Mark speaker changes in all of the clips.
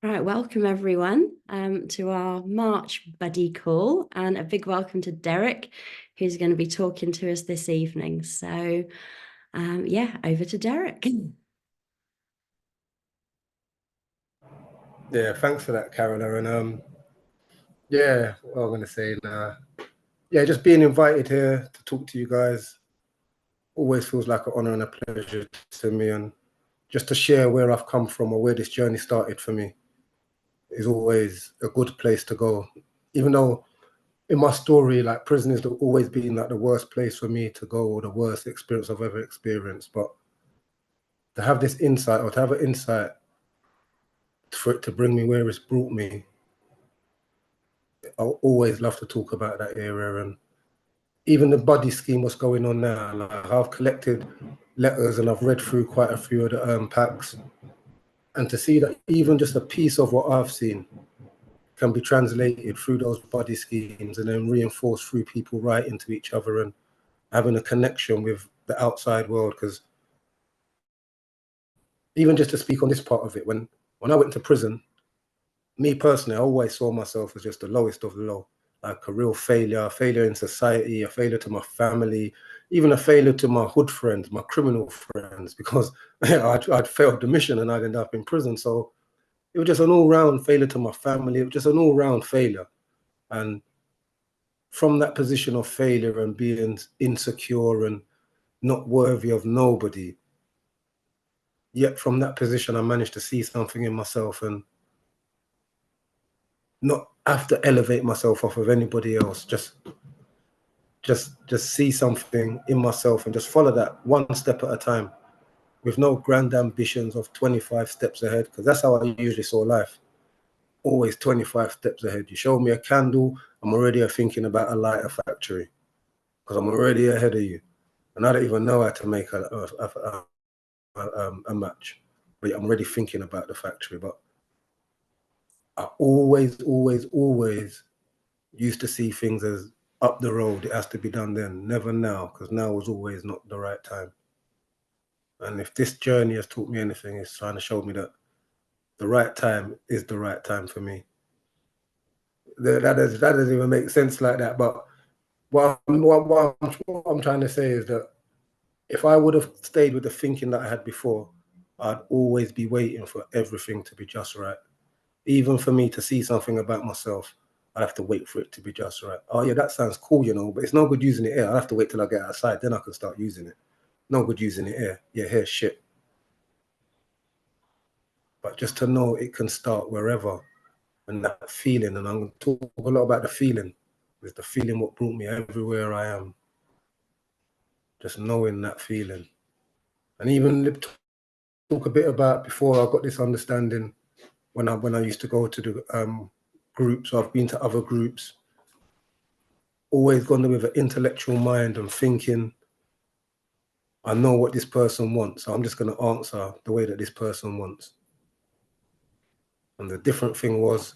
Speaker 1: Right, welcome everyone to our March buddy call, and a big welcome to Derrick, who's going to be talking to us this evening. So, yeah, over to Derrick.
Speaker 2: Yeah, thanks for that, Carola. And yeah, what I'm gonna say now. Yeah, just being invited here to talk to you guys always feels like an honor and a pleasure to me, and just to share where I've come from or where this journey started for me is always a good place to go. Even though in my story, like prison has always been like the worst place for me to go or the worst experience I've ever experienced, but to have this insight or to have an insight for it to bring me where it's brought me, I always love to talk about that area. And even the buddy scheme, what's going on now, like I've collected letters and I've read through quite a few of the packs, and to see that even just a piece of what I've seen can be translated through those buddy schemes and then reinforced through people writing to each other and having a connection with the outside world. Because even just to speak on this part of it, when I went to prison, me personally, I always saw myself as just the lowest of the low, like a real failure, a failure in society, a failure to my family, even a failure to my hood friends, my criminal friends, because I'd failed the mission and I'd end up in prison. So it was just an all-round failure to my family. It was just an all-round failure. And from that position of failure and being insecure and not worthy of nobody, yet from that position, I managed to see something in myself and not have to elevate myself off of anybody else. Just see something in myself and just follow that one step at a time, with no grand ambitions of 25 steps ahead, because that's how I usually saw life. Always 25 steps ahead. You show me a candle, I'm already thinking about a lighter factory, because I'm already ahead of you, and I don't even know how to make a match, but I'm already thinking about the factory. But I always used to see things as up the road. It has to be done then, never now, because now was always not the right time. And if this journey has taught me anything, it's trying to show me that the right time is the right time for me. That doesn't even make sense like that. But what I'm trying to say is that if I would have stayed with the thinking that I had before, I'd always be waiting for everything to be just right. Even for me to see something about myself, I have to wait for it to be just right. Oh yeah, that sounds cool, but it's no good using it here. I have to wait till I get outside, then I can start using it. No good using it here. Yeah, here's shit. But just to know it can start wherever, and that feeling, and I'm going to talk a lot about the feeling. It's the feeling what brought me everywhere I am. Just knowing that feeling. And even talk a bit about before I got this understanding, when I used to go to the groups, I've been to other groups, always gone there with an intellectual mind and thinking, I know what this person wants, so I'm just going to answer the way that this person wants. And the different thing was,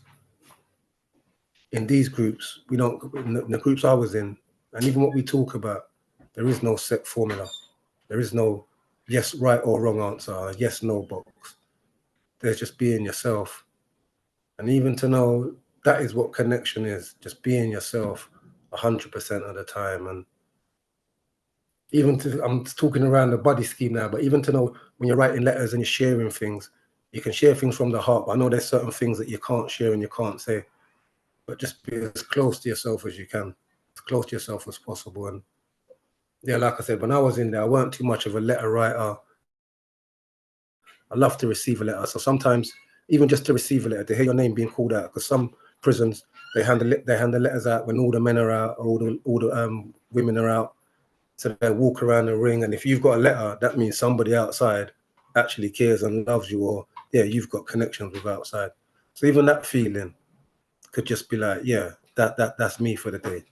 Speaker 2: in these groups, in the groups I was in, and even what we talk about, there is no set formula. There is no yes, right or wrong answer, yes, no box. There's just being yourself. And even to know that is what connection is, just being yourself 100% of the time. And I'm talking around the buddy scheme now, but even to know when you're writing letters and you're sharing things, you can share things from the heart. But I know there's certain things that you can't share and you can't say, but just be as close to yourself as you can, as close to yourself as possible. And yeah, like I said, when I was in there, I weren't too much of a letter writer. I love to receive a letter. So sometimes, even just to receive a letter, to hear your name being called out, because some prisons, they hand the letters out when all the men are out or all the women are out. So they walk around the ring, and if you've got a letter, that means somebody outside actually cares and loves you, or yeah, you've got connections with outside. So even that feeling could just be like, yeah, that's me for the day.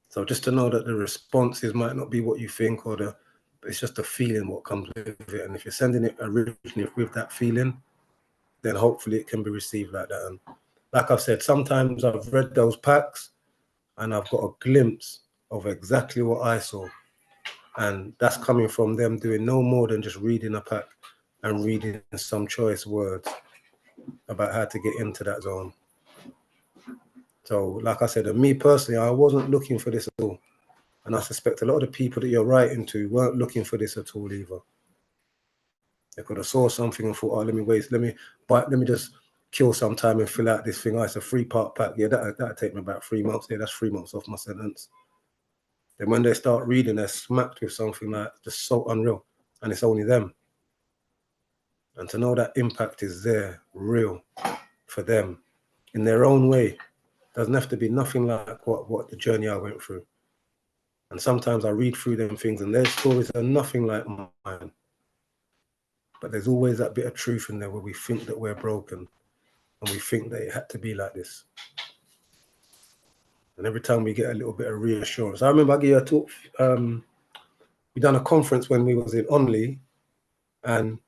Speaker 2: So just to know that the responses might not be what you think, but it's just a feeling what comes with it. And if you're sending it originally with that feeling, then hopefully it can be received like that. And like I've said, sometimes I've read those packs and I've got a glimpse of exactly what I saw. And that's coming from them doing no more than just reading a pack and reading some choice words. about how to get into that zone. So, like I said, and me personally, I wasn't looking for this at all. And I suspect a lot of the people that you're writing to weren't looking for this at all either. They could have saw something and thought, oh, let me just kill some time and fill out this thing. Oh, it's a 3-part pack. Yeah, that'll take me about 3 months. Yeah, that's 3 months off my sentence. Then when they start reading, they're smacked with something like just so unreal. And it's only them. And to know that impact is there, real, for them, in their own way, doesn't have to be nothing like what the journey I went through. And sometimes I read through them things and their stories are nothing like mine. But there's always that bit of truth in there where we think that we're broken and we think that it had to be like this. And every time we get a little bit of reassurance. I remember I gave a talk, we done a conference when we was in Onley, and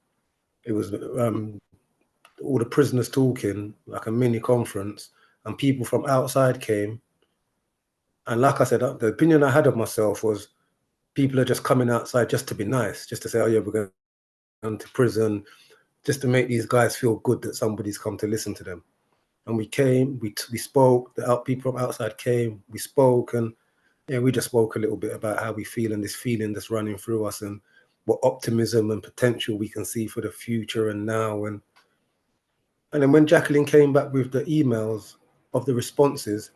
Speaker 2: it was all the prisoners talking, like a mini conference, and people from outside came. And like I said, the opinion I had of myself was people are just coming outside just to be nice, just to say, oh yeah, we're going to prison, just to make these guys feel good that somebody's come to listen to them. And we came, we spoke, people from outside came, we spoke, and yeah, we just spoke a little bit about how we feel and this feeling that's running through us and what optimism and potential we can see for the future and now. And then when Jacqueline came back with the emails of the responses,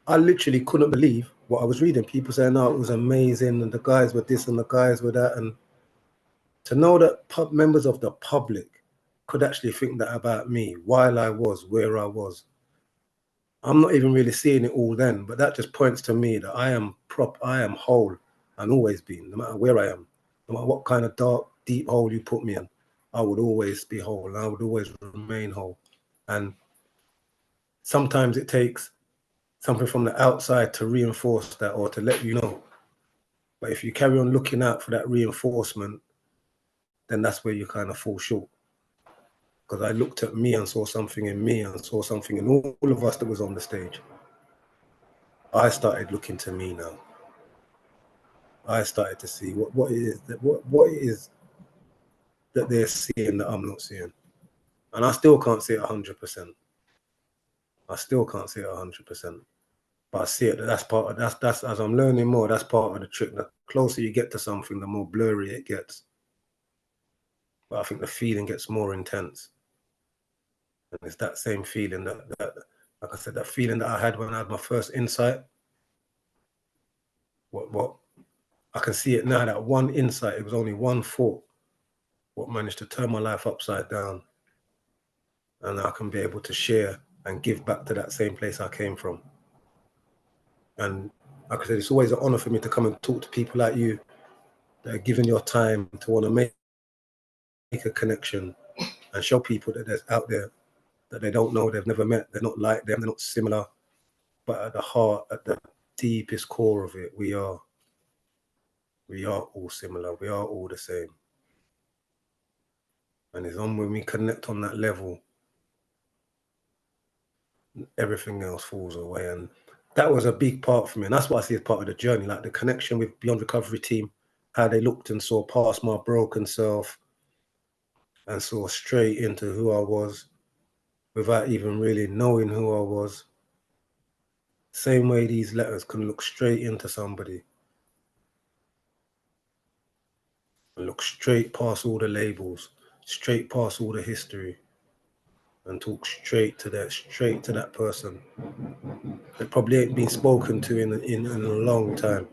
Speaker 2: I literally couldn't believe what I was reading. People saying, oh, it was amazing, and the guys were this and the guys were that. And to know that members of the public could actually think that about me while I was where I was. I'm not even really seeing it all then, but that just points to me that I am whole and always been, no matter where I am, no matter what kind of dark, deep hole you put me in, I would always be whole and I would always remain whole. And sometimes it takes something from the outside to reinforce that or to let you know. But if you carry on looking out for that reinforcement, then that's where you kind of fall short. Because I looked at me and saw something in me and saw something in all of us that was on the stage. I started looking to me now. I started to see what it is that they're seeing that I'm not seeing. And I still can't see it 100%. I still can't see it 100%. But I see it, that's as I'm learning more, that's part of the trick. The closer you get to something, the more blurry it gets. But I think the feeling gets more intense. And it's that same feeling that like I said, that feeling that I had when I had my first insight. What I can see it now, that one insight, it was only one thought, what managed to turn my life upside down. And I can be able to share and give back to that same place I came from. And like I said, it's always an honor for me to come and talk to people like you that are giving your time to want to make a connection and show people that there's out there that they don't know, they've never met, they're not like them, they're not similar. But at the heart, at the deepest core of it, we are all similar. We are all the same. And it's on when we connect on that level, everything else falls away. And that was a big part for me. And that's what I see as part of the journey, like the connection with Beyond Recovery team, how they looked and saw past my broken self and saw straight into who I was without even really knowing who I was. Same way these letters can look straight into somebody and look straight past all the labels, straight past all the history, and talk straight to that person that probably ain't been spoken to in a long time.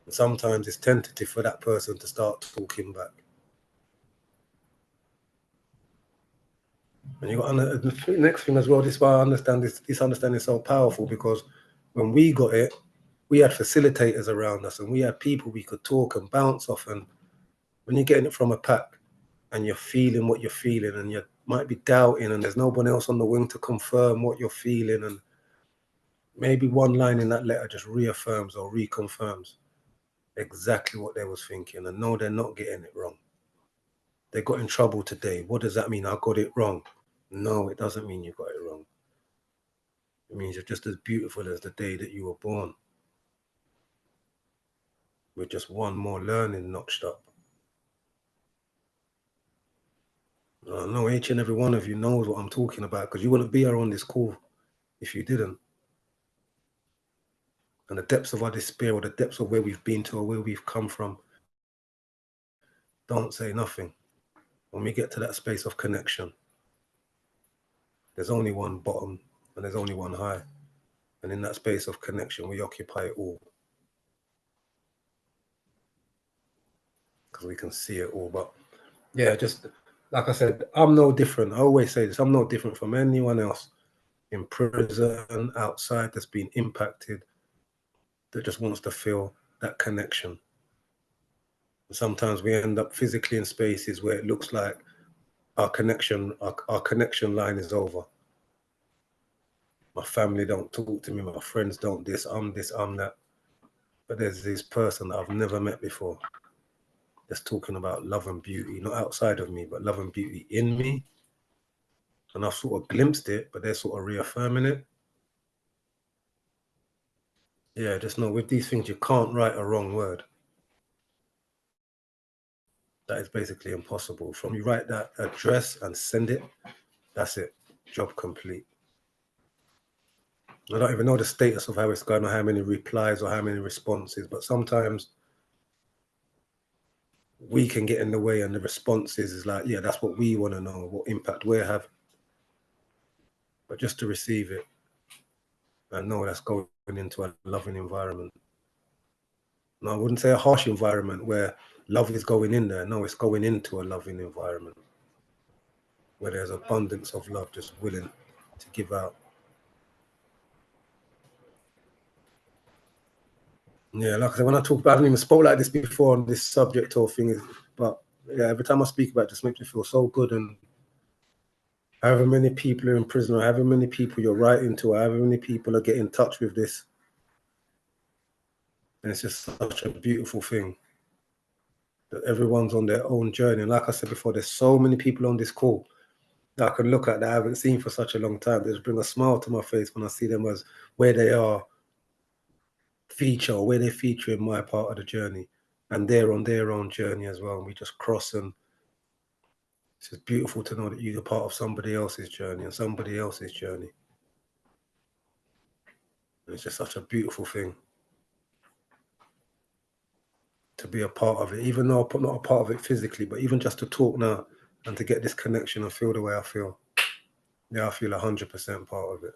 Speaker 2: And sometimes it's tentative for that person to start talking back. And you got the next thing as well. This is why I understand this understanding is so powerful, because when we got it, we had facilitators around us and we had people we could talk and bounce off. And when you're getting it from a pack and you're feeling what you're feeling and you might be doubting and there's no one else on the wing to confirm what you're feeling, and maybe one line in that letter just reaffirms or reconfirms exactly what they was thinking, and no, they're not getting it wrong. They got in trouble today. What does that mean? I got it wrong. No, it doesn't mean you got it wrong. It means you're just as beautiful as the day that you were born, with just one more learning notched up. I know each and every one of you knows what I'm talking about, because you wouldn't be here on this call if you didn't. And the depths of our despair, or the depths of where we've been to, or where we've come from, don't say nothing. When we get to that space of connection, there's only one bottom and there's only one high. And in that space of connection, we occupy it all. Because we can see it all. But yeah, just like I said, I'm no different. I always say this, I'm no different from anyone else in prison, outside, that's been impacted, that just wants to feel that connection. Sometimes we end up physically in spaces where it looks like our connection line is over. My family don't talk to me, my friends don't this, I'm that. But there's this person that I've never met before that's talking about love and beauty, not outside of me, but love and beauty in me. And I've sort of glimpsed it, but they're sort of reaffirming it. Yeah, just know with these things, you can't write a wrong word. That is basically impossible. From you write that address and send it, that's it, job complete. I don't even know the status of how it's going, or how many replies or how many responses, but sometimes we can get in the way, and the responses is like, yeah, that's what we want to know, what impact we're having. But just to receive it and know that's going into a loving environment. No, I wouldn't say a harsh environment where love is going in there. No, it's going into a loving environment where there's abundance of love just willing to give out. Yeah, like I said, when I talk about, I haven't even spoke like this before on this subject or thing, but yeah, every time I speak about it, it just makes me feel so good. And however many people are in prison, or however many people you're writing to, or however many people are getting in touch with this, and it's just such a beautiful thing that everyone's on their own journey. And like I said before, there's so many people on this call that I can look at that I haven't seen for such a long time. They just bring a smile to my face when I see them as where they are where they feature in my part of the journey, and they're on their own journey as well. And we just cross, and it's just beautiful to know that you're part of somebody else's journey and somebody else's journey. And it's just such a beautiful thing to be a part of it, even though I'm not a part of it physically, but even just to talk now and to get this connection and feel the way I feel. Yeah, I feel 100% part of it,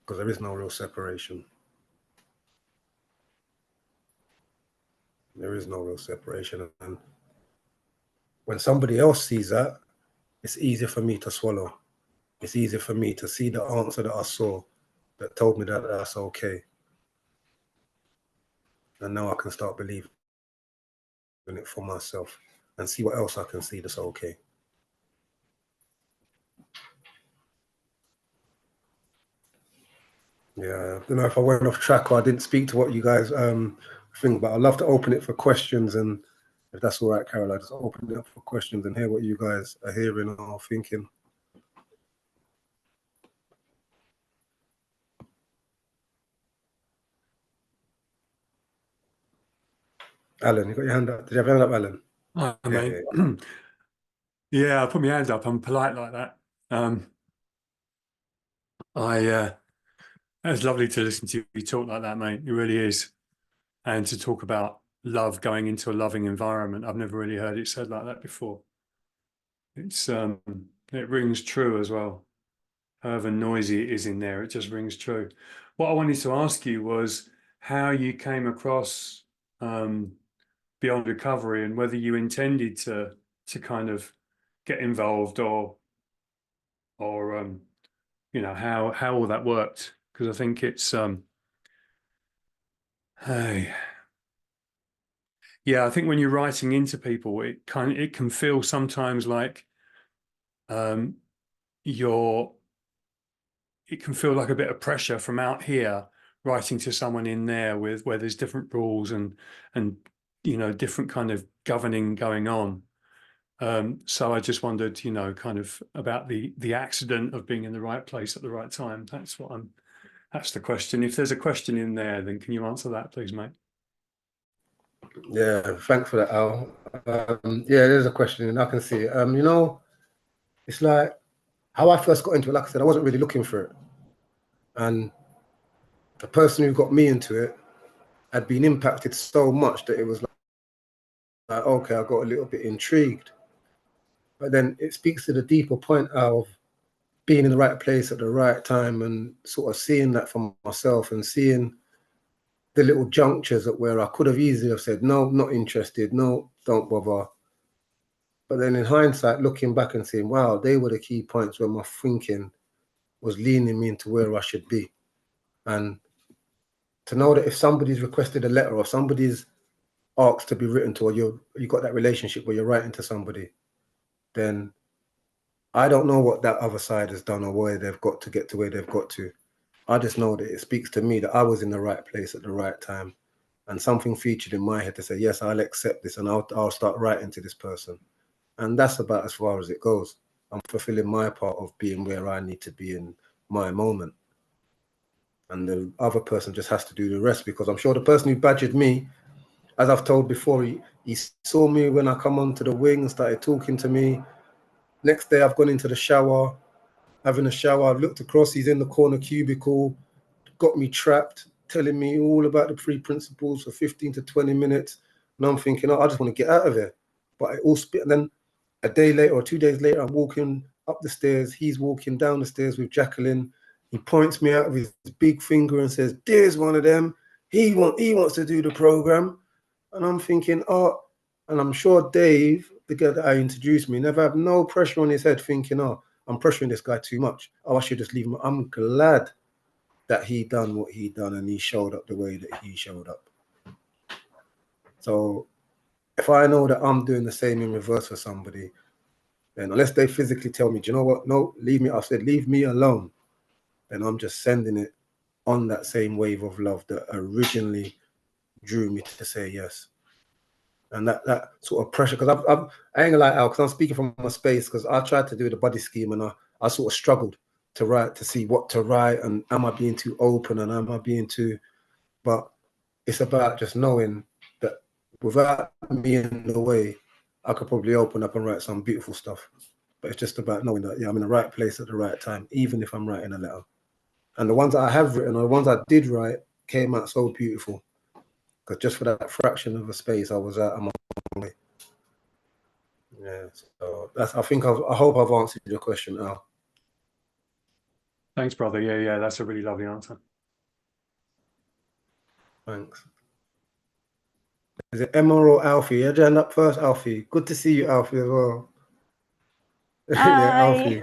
Speaker 2: because there is no real separation. There is no real separation. And when somebody else sees that, it's easier for me to swallow. It's easier for me to see the answer that I saw that told me that that's okay. And now I can start believing in it for myself and see what else I can see that's okay. Yeah, I don't know if I went off track or I didn't speak to what you guys think, but I'd love to open it for questions. And if that's all right, Carol, I just open it up for questions and hear what you guys are hearing or thinking. Alan, you got your hand up? Did you have your hand up, Alan?
Speaker 3: Hi,
Speaker 2: Yeah,
Speaker 3: mate.
Speaker 2: yeah.
Speaker 3: Yeah, I put my hand up. I'm polite like that. It's lovely to listen to you talk like that, mate. It really is. And to talk about love going into a loving environment. I've never really heard it said like that before. It rings true as well. However noisy it is in there, it just rings true. What I wanted to ask you was how you came across Beyond Recovery, and whether you intended to kind of get involved, or you know, how all that worked, because I think it's hey, yeah, I think when you're writing into people, it can feel sometimes like um you're it can feel like a bit of pressure from out here writing to someone in there, with where there's different rules and you know, different kind of governing going on. So I just wondered, you know, kind of about the accident of being in the right place at the right time. That's the question. If there's a question in there, then can you answer that, please, mate?
Speaker 2: Yeah, thanks for that, Al. Yeah, there's a question, and I can see it. You know, it's like how I first got into it. Like I said, I wasn't really looking for it, and the person who got me into it had been impacted so much that it was like okay, I got a little bit intrigued. But then it speaks to the deeper point of being in the right place at the right time and sort of seeing that for myself and seeing the little junctures at where I could have easily have said, no, not interested, no, don't bother. But then in hindsight, looking back and saying, wow, they were the key points where my thinking was leaning me into where I should be. And to know that if somebody's requested a letter or somebody's asked to be written to, or you got that relationship where you're writing to somebody, then I don't know what that other side has done or where they've got to get to where they've got to. I just know that it speaks to me that I was in the right place at the right time, and something featured in my head to say, yes, I'll accept this, and I'll start writing to this person. And that's about as far as it goes. I'm fulfilling my part of being where I need to be in my moment. And the other person just has to do the rest, because I'm sure the person who badgered me, as I've told before, he saw me when I come onto the wing, started talking to me. Next day, I've gone into the shower, having a shower. I've looked across, he's in the corner cubicle, got me trapped, telling me all about the three principles for 15 to 20 minutes. And I'm thinking, oh, I just want to get out of here. But it all spit. And then a day later or 2 days later, I'm walking up the stairs. He's walking down the stairs with Jacqueline. He points me out with his big finger and says, there's one of them. He wants to do the program. And I'm thinking, oh, and I'm sure Dave, the guy that I introduced me, never had no pressure on his head thinking, oh, I'm pressuring this guy too much. Oh, I should just leave him. I'm glad that he done what he done and he showed up the way that he showed up. So if I know that I'm doing the same in reverse for somebody, then unless they physically tell me, do you know what? No, leave me. I said, leave me alone. Then I'm just sending it on that same wave of love that originally drew me to say yes. And that sort of pressure, because I ain't gonna lie out, because I'm speaking from my space, because I tried to do the buddy scheme and I sort of struggled to write, to see what to write, and am I being too open and am I being too, but it's about just knowing that without me in the way, I could probably open up and write some beautiful stuff. But it's just about knowing that, yeah, I'm in the right place at the right time, even if I'm writing a letter. And the ones that I have written or the ones I did write came out so beautiful. Because just for that fraction of a space, I was out of my way. Yeah, so that's. I hope I've answered your question, Al.
Speaker 3: Thanks, brother. Yeah, that's a really lovely answer.
Speaker 2: Thanks. Is it Emma or Alfie? You hand up first, Alfie. Good to see you, Alfie, as well. Yeah, Alfie.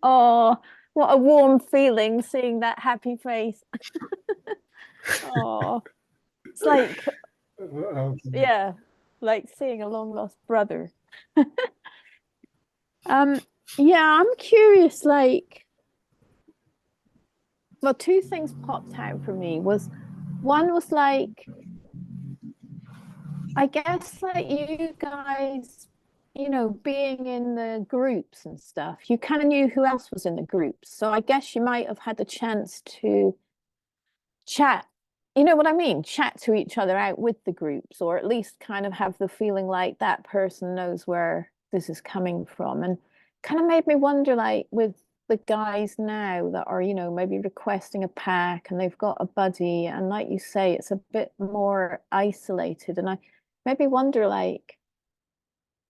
Speaker 4: Oh, what a warm feeling seeing that happy face. Oh, it's like, yeah, like seeing a long lost brother. Yeah, I'm curious, like, well, two things popped out for me. One was like, I guess like you guys, being in the groups and stuff, you kind of knew who else was in the groups. So I guess you might have had the chance to chat, you know what I mean? Chat to each other out with the groups, or at least kind of have the feeling like that person knows where this is coming from. And kind of made me wonder, like, with the guys now that are, maybe requesting a pack and they've got a buddy, and like you say, it's a bit more isolated. And I maybe wonder, like,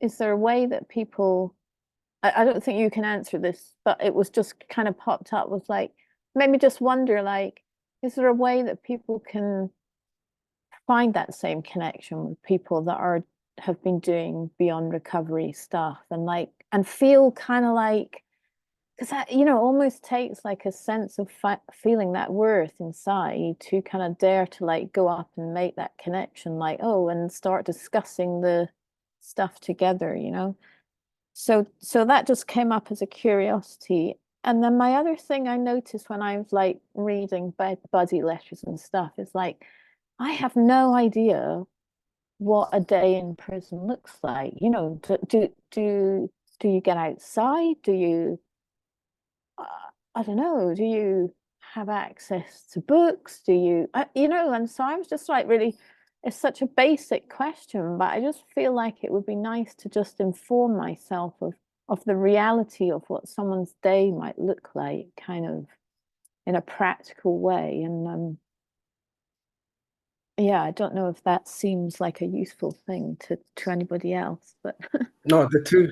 Speaker 4: is there a way that people, I don't think you can answer this, but it was just kind of popped up, was like, made me just wonder, like, is there a way that people can find that same connection with people that have been doing beyond recovery stuff, and like, and feel kind of like, because that, almost takes like a sense of feeling that worth inside to kind of dare to like go up and make that connection, like, oh, and start discussing the stuff together, So that just came up as a curiosity. And then my other thing I noticed when I was like reading buddy letters and stuff is like, I have no idea what a day in prison looks like. Do you get outside? Do you, I don't know, do you have access to books? Do you, and so I was just like really it's such a basic question, but I just feel like it would be nice to just inform myself of the reality of what someone's day might look like, kind of in a practical way. And yeah, I don't know if that seems like a useful thing to anybody else, but
Speaker 2: No, the two.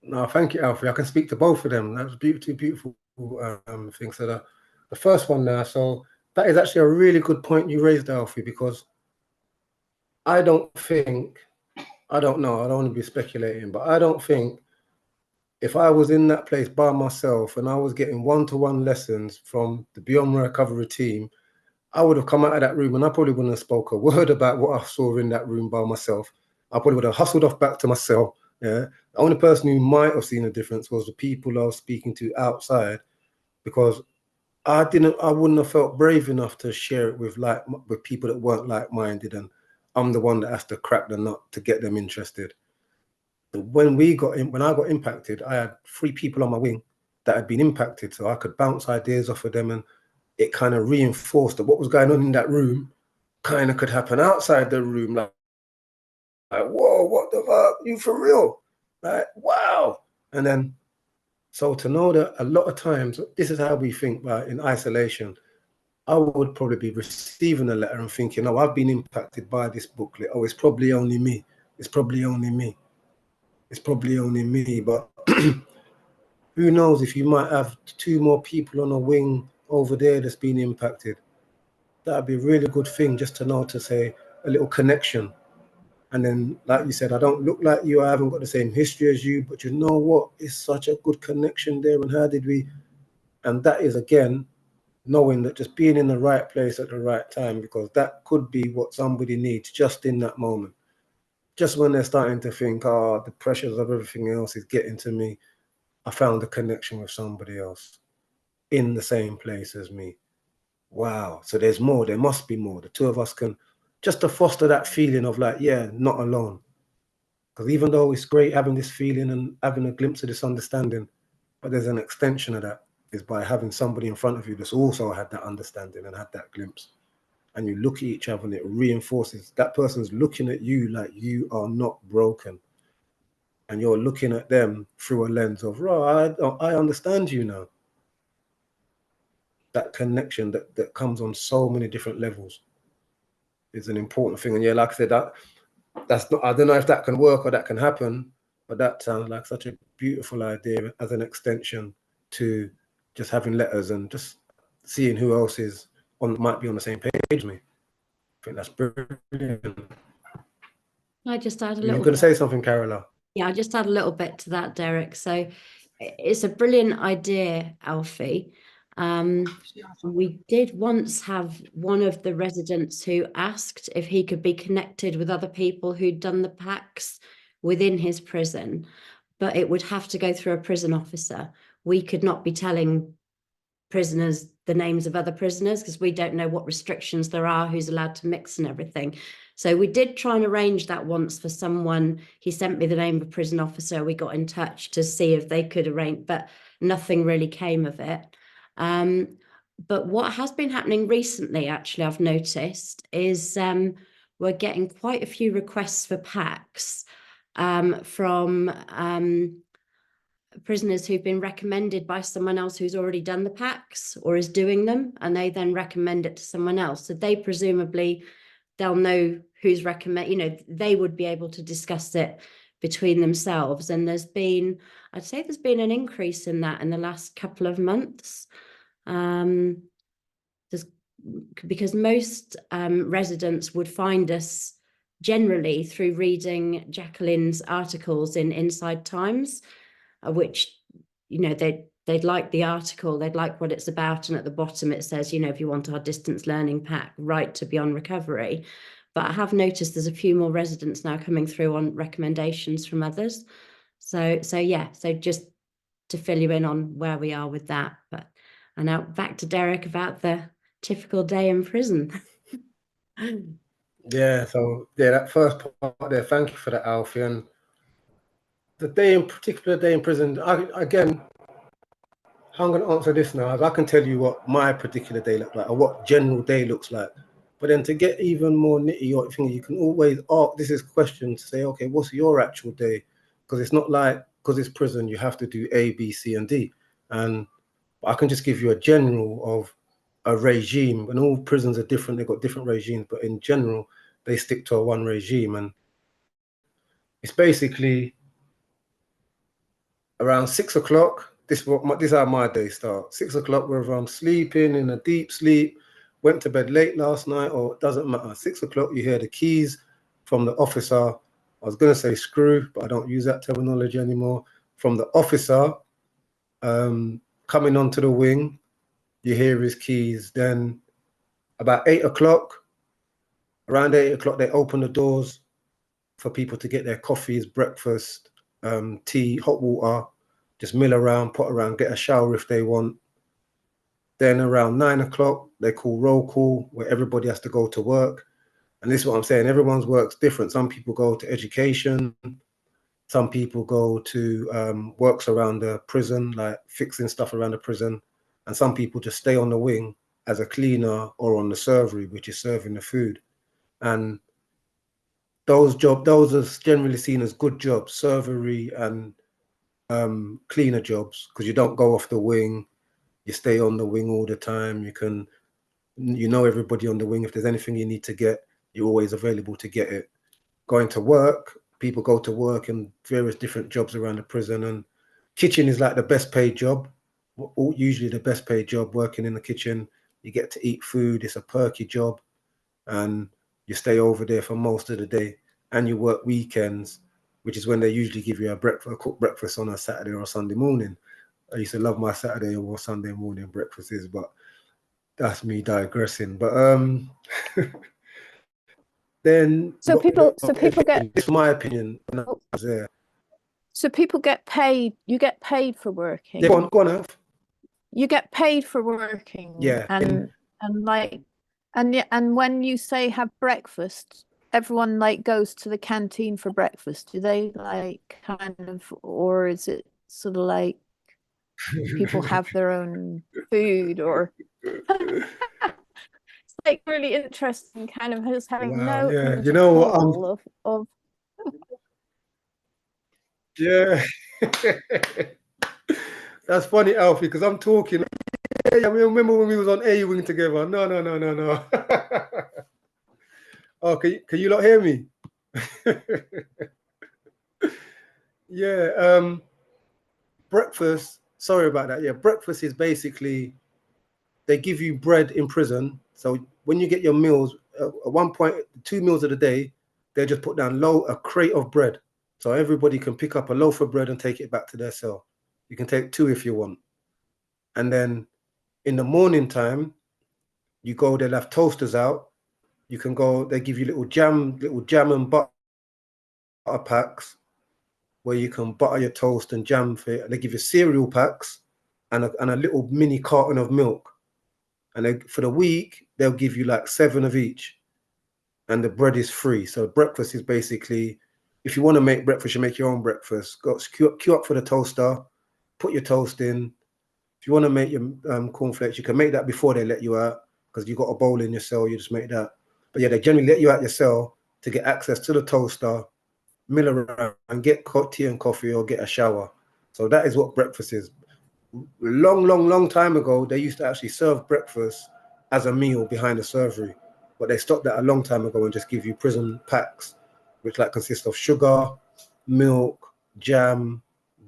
Speaker 2: No, thank you, Alfie. I can speak to both of them. That was two beautiful things. So the first one now, so that is actually a really good point you raised, Alfie, because I don't think, I don't know, I don't want to be speculating, but I don't think if I was in that place by myself and I was getting one-to-one lessons from the Beyond Recovery team, I would have come out of that room and I probably wouldn't have spoke a word about what I saw in that room by myself. I probably would have hustled off back to my cell. Yeah. The only person who might have seen a difference was the people I was speaking to outside, because I wouldn't have felt brave enough to share it with people that weren't like-minded, and I'm the one that has to crack the nut to get them interested. But when I got impacted, I had 3 people on my wing that had been impacted, so I could bounce ideas off of them, and it kind of reinforced that what was going on in that room kind of could happen outside the room. Like, whoa, what the fuck? You for real? Like, wow. And then, so to know that a lot of times, this is how we think in isolation. I would probably be receiving a letter and thinking, oh, I've been impacted by this booklet. Oh, it's probably only me. It's probably only me. It's probably only me. But who knows if you might have 2 more people on a wing over there that's been impacted. That'd be a really good thing just to know, to say a little connection. And then, like you said, I don't look like you, I haven't got the same history as you, but you know what? It's such a good connection there. And how did we? And that is, again, knowing that just being in the right place at the right time, because that could be what somebody needs just in that moment. Just when they're starting to think, oh, the pressures of everything else is getting to me, I found a connection with somebody else in the same place as me. Wow. So there's more. There must be more. The 2 of us can, just to foster that feeling of like, yeah, not alone. Because even though it's great having this feeling and having a glimpse of this understanding, but there's an extension of that, is by having somebody in front of you that's also had that understanding and had that glimpse. And you look at each other and it reinforces. That person's looking at you like you are not broken. And you're looking at them through a lens of, I understand you now. That connection that comes on so many different levels is an important thing. And yeah, like I said, that's not, I don't know if that can work or that can happen, but that sounds like such a beautiful idea as an extension to just having letters and just seeing who else might be on the same page as me. I think that's brilliant.
Speaker 1: I just add a
Speaker 2: You're
Speaker 1: little
Speaker 2: going to say something, Carola?
Speaker 1: Yeah, I'll just add a little bit to that, Derrick. So it's a brilliant idea, Alfie. We did once have one of the residents who asked if he could be connected with other people who'd done the packs within his prison, but it would have to go through a prison officer. We could not be telling prisoners the names of other prisoners because we don't know what restrictions there are, who's allowed to mix and everything. So we did try and arrange that once for someone. He sent me the name of a prison officer. We got in touch to see if they could arrange, but nothing really came of it. But what has been happening recently, actually, I've noticed, is we're getting quite a few requests for packs from prisoners who've been recommended by someone else who's already done the packs or is doing them, and they then recommend it to someone else. So they presumably, they'll know who's they would be able to discuss it between themselves. And I'd say there's been an increase in that in the last couple of months. Because most residents would find us generally through reading Jacqueline's articles in Inside Times, which, they'd like the article, they'd like what it's about. And at the bottom it says, if you want our distance learning pack, write to Beyond Recovery. But I have noticed there's a few more residents now coming through on recommendations from others. So just to fill you in on where we are with that. And now back to Derrick about the typical day in prison.
Speaker 2: Yeah, so that first part there, thank you for that, Alfie. And the particular day in prison, again, I'm going to answer this now, as I can tell you what my particular day looked like, or what general day looks like. But then to get even more nitty or thing, you can always ask, this is questions to say, okay, what's your actual day? Because it's not like, because it's prison, you have to do A, B, C, and D. And I can just give you a general of a regime, and all prisons are different. They've got different regimes, but in general, they stick to a one regime. And it's basically around 6 o'clock. This is how my day starts. 6 o'clock, whether I'm sleeping in a deep sleep, went to bed late last night, or it doesn't matter. 6 o'clock, you hear the keys from the officer. I was going to say screw, but I don't use that terminology anymore. From the officer coming onto the wing, you hear his keys. Then about 8 o'clock, around 8 o'clock, they open the doors for people to get their coffees, breakfast, tea, hot water, just mill around, pot around, get a shower if they want. Then around 9 o'clock, they call roll call, where everybody has to go to work. And this is what I'm saying, everyone's work's different. Some people go to education, some people go to works around the prison, like fixing stuff around the prison. And some people just stay on the wing as a cleaner or on the servery, which is serving the food. And those are generally seen as good jobs, servery and cleaner jobs, because you don't go off the wing, you stay on the wing all the time. You know everybody on the wing. If there's anything you need to get, you're always available to get it. Going to work, people go to work in various different jobs around the prison, and kitchen is like the best paid job, usually the best paid job, working in the kitchen. You get to eat food, it's a perky job, and you stay over there for most of the day, and you work weekends, which is when they usually give you a cooked breakfast on a Saturday or a Sunday morning. I used to love my Saturday or Sunday morning breakfasts, but that's me digressing. But then
Speaker 4: So people get,
Speaker 2: it's my opinion when I was there.
Speaker 4: so people get paid, you get paid for working.
Speaker 2: Yeah, go on, Alf.
Speaker 4: You get paid for working.
Speaker 2: Yeah.
Speaker 4: And like, and when you say have breakfast, everyone like goes to the canteen for breakfast. Do they like kind of, or is it sort of like people have their own food, or it's like really interesting, kind of just having
Speaker 2: Wow,
Speaker 4: no
Speaker 2: yeah. You know what?
Speaker 4: control of
Speaker 2: Yeah. That's funny, Alfie, because I'm talking. Yeah, I remember when we was on A Wing together. No. Oh, can you not hear me? Yeah. Breakfast. Sorry about that. Yeah, breakfast is basically they give you bread in prison. So when you get your meals, at one point, 2 meals of the day, they just put down a crate of bread. So everybody can pick up a loaf of bread and take it back to their cell. You can take 2 if you want. And then in the morning time, you go, they'll have toasters out. You can go, they give you little jam and butter packs where you can butter your toast and jam for it. They give you cereal packs and a little mini carton of milk. And for the week, they'll give you like 7 of each. And the bread is free. So breakfast is basically, if you want to make breakfast, you make your own breakfast. Queue up for the toaster, put your toast in. If you want to make your cornflakes, you can make that before they let you out, because you've got a bowl in your cell, you just make that. But yeah, they generally let you out your cell to get access to the toaster, mill around and get tea and coffee or get a shower. So that is what breakfast is. Long time ago, they used to actually serve breakfast as a meal behind the servery, but they stopped that a long time ago and just give you prison packs, which like consist of sugar, milk, jam,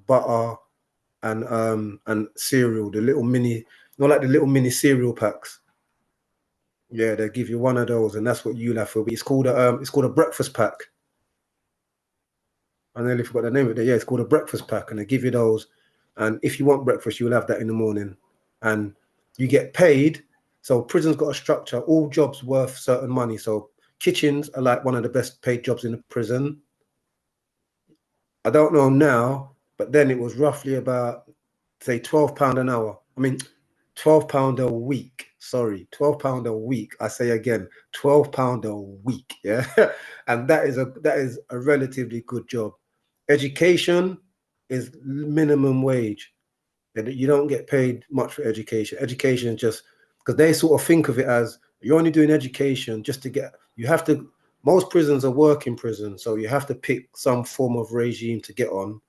Speaker 2: butter, and cereal. The little mini, like the little mini cereal packs. Yeah, they give you one of those, and that's what you'll have for. But it's called a breakfast pack. I nearly forgot the name of it. Yeah, it's called a breakfast pack, and they give you those. And if you want breakfast, you'll have that in the morning, and you get paid. So prison's got a structure. All jobs worth certain money. So kitchens are like one of the best paid jobs in the prison. I don't know now, but then it was roughly about, say, £12 an hour. I mean, £12 a week. Sorry, £12 a week. I say again, £12 a week. Yeah, and that is a relatively good job. Education is minimum wage. You don't get paid much for education. Education is just because they sort of think of it as You're only doing education just to get, you have to, most prisons are working prisons, so you have to pick some form of regime to get on.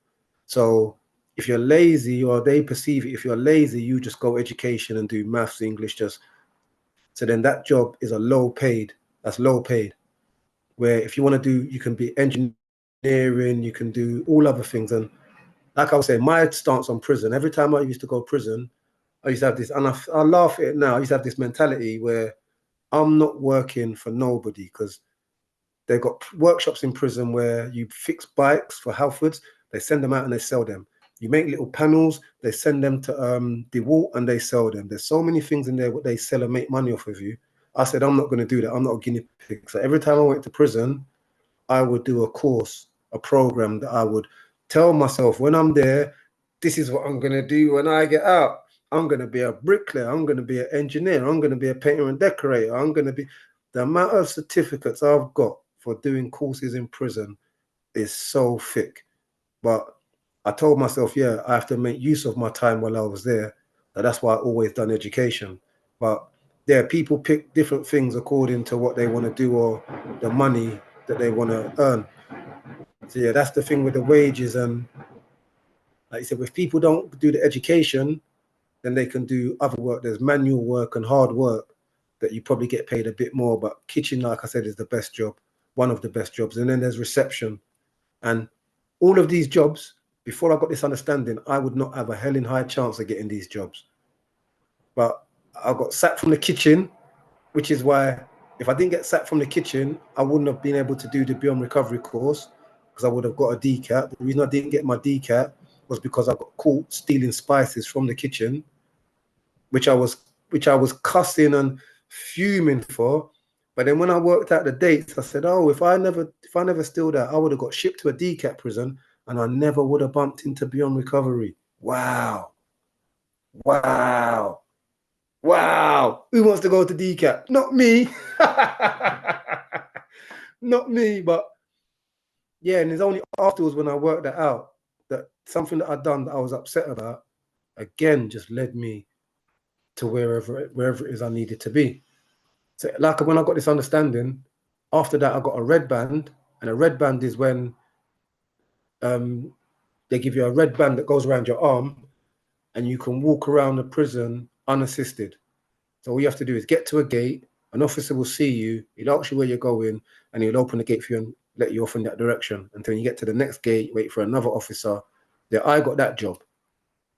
Speaker 2: So if you're lazy, or they perceive it, if you're lazy, you just go education and do maths, English, just, so then that job is a low paid, that's low paid. Where if you want to do, you can be engineering, you can do all other things. And like I was saying, my stance on prison, every time I used to go to prison, I used to have this, and I laugh at it now, I used to have this mentality where I'm not working for nobody, because they've got workshops in prison where you fix bikes for Halfords, they send them out and they sell them. You make little panels, they send them to DeWalt and they sell them. There's so many things in there what they sell and make money off of you. I said, I'm not going to do that. I'm not a guinea pig. So every time I went to prison, I would do a course, a program that I would tell myself when I'm there, this is what I'm going to do when I get out. I'm going to be a bricklayer. I'm going to be an engineer. I'm going to be a painter and decorator. I'm going to be, the amount of certificates I've got for doing courses in prison is so thick. But I told myself, yeah, I have to make use of my time while I was there. That's why I always done education. But yeah, people pick different things according to what they want to do or the money that they want to earn. So yeah, that's the thing with the wages. And like I said, if people don't do the education, then they can do other work. There's manual work and hard work that you probably get paid a bit more. But kitchen, like I said, is the best job, one of the best jobs. And then there's reception. And all of these jobs, before I got this understanding, I would not have a hell in high chance of getting these jobs. But I got sacked from the kitchen, which is why if I didn't get sacked from the kitchen, I wouldn't have been able to do the Beyond Recovery course, because I would have got a DCAT. The reason I didn't get my DCAT was because I got caught stealing spices from the kitchen, which I was cussing and fuming for. But then when I worked out the dates, I said, oh, if I never steal that, I would have got shipped to a DCAT prison and I never would have bumped into Beyond Recovery. Wow. Wow. Wow. Who wants to go to DCAT? Not me. Not me. But yeah, and it's only afterwards when I worked that out that something that I'd done that I was upset about, again, just led me to wherever it is I needed to be. So like when I got this understanding, after that I got a red band, and a red band is when they give you a red band that goes around your arm and you can walk around the prison unassisted. So all you have to do is get to a gate, an officer will see you, he'll ask you where you're going, and he'll open the gate for you and let you off in that direction until you get to the next gate, wait for another officer. Yeah, I got that job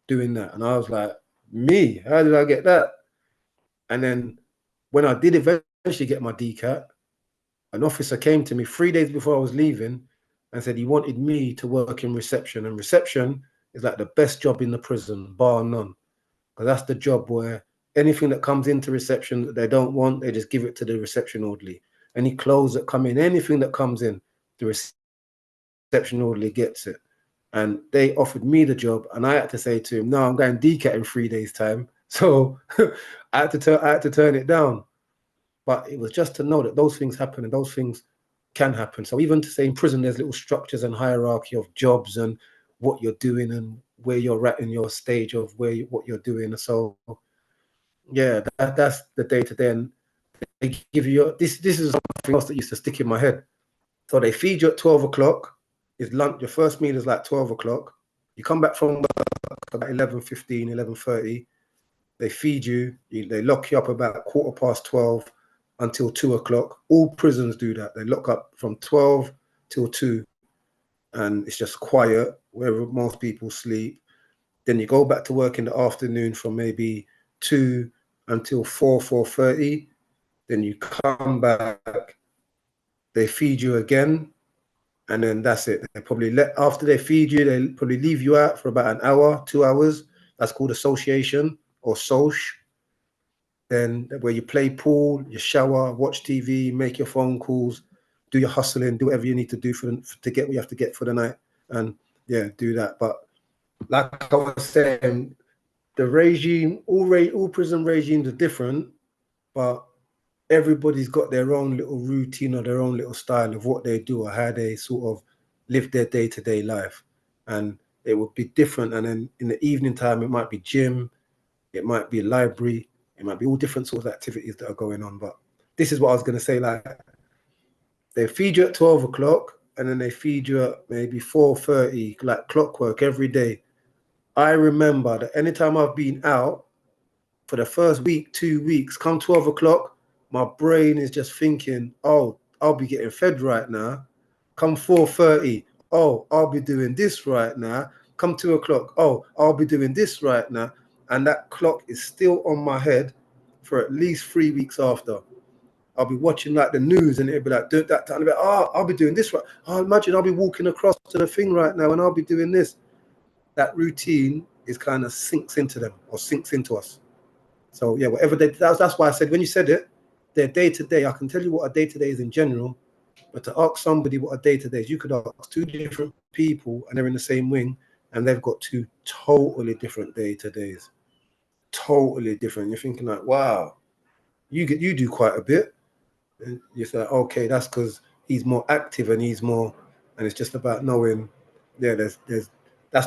Speaker 2: doing that. And I was like, me, how did I get that? And then when I did eventually get my DCAT, an officer came to me 3 days before I was leaving and said he wanted me to work in reception. And reception is like the best job in the prison, bar none. Because that's the job where anything that comes into reception that they don't want, they just give it to the reception orderly. Any clothes that come in, anything that comes in, the reception orderly gets it. And they offered me the job, and I had to say to him, no, I'm going DCAT in 3 days' time. So I had to turn it down. But it was just to know that those things happen and those things can happen. So even to say in prison, there's little structures and hierarchy of jobs and what you're doing and where you're at in your stage of what you're doing. So yeah, that's the day to day. And they give you this is something else that used to stick in my head. So they feed you at 12 o'clock. Is lunch, your first meal is like 12 o'clock. You come back from work about 11:15, 11:30. They feed you, they lock you up about 12:15 until 2 o'clock. All prisons do that. They lock up from 12 till 2, and it's just quiet where most people sleep. Then you go back to work in the afternoon from maybe 2 until 4:30. Then you come back, they feed you again, and then that's it. They probably after they feed you, they probably leave you out for about an hour, 2 hours. That's called association or soch. Then where you play pool, you shower, watch TV, make your phone calls, do your hustling, do whatever you need to do to get what you have to get for the night, and yeah, do that. But like I was saying, the regime, all prison regimes are different, but everybody's got their own little routine or their own little style of what they do or how they sort of live their day-to-day life, and it would be different. And then in the evening time, it might be gym, it might be library, it might be all different sorts of activities that are going on. But this is what I was going to say. Like, they feed you at 12 o'clock and then they feed you at maybe 4:30, like clockwork every day. I remember that anytime I've been out for the first week, 2 weeks, come 12 o'clock, my brain is just thinking, oh, I'll be getting fed right now. Come 4:30, oh, I'll be doing this right now. Come 2 o'clock, oh, I'll be doing this right now. And that clock is still on my head for at least 3 weeks after. I'll be watching like the news and it'll be like, do that time. I'll be like, oh, I'll be doing this right. Oh, imagine I'll be walking across to the thing right now and I'll be doing this. That routine is kind of sinks into them or sinks into us. So yeah, whatever that's why I said when you said it, their day to day. I can tell you what a day to day is in general, but to ask somebody what a day to day is, you could ask two different people and they're in the same wing and they've got two totally different day to days, totally different. You're thinking like, wow, you do quite a bit. And you say, okay, that's because he's more active and he's more, and it's just about knowing, yeah, that's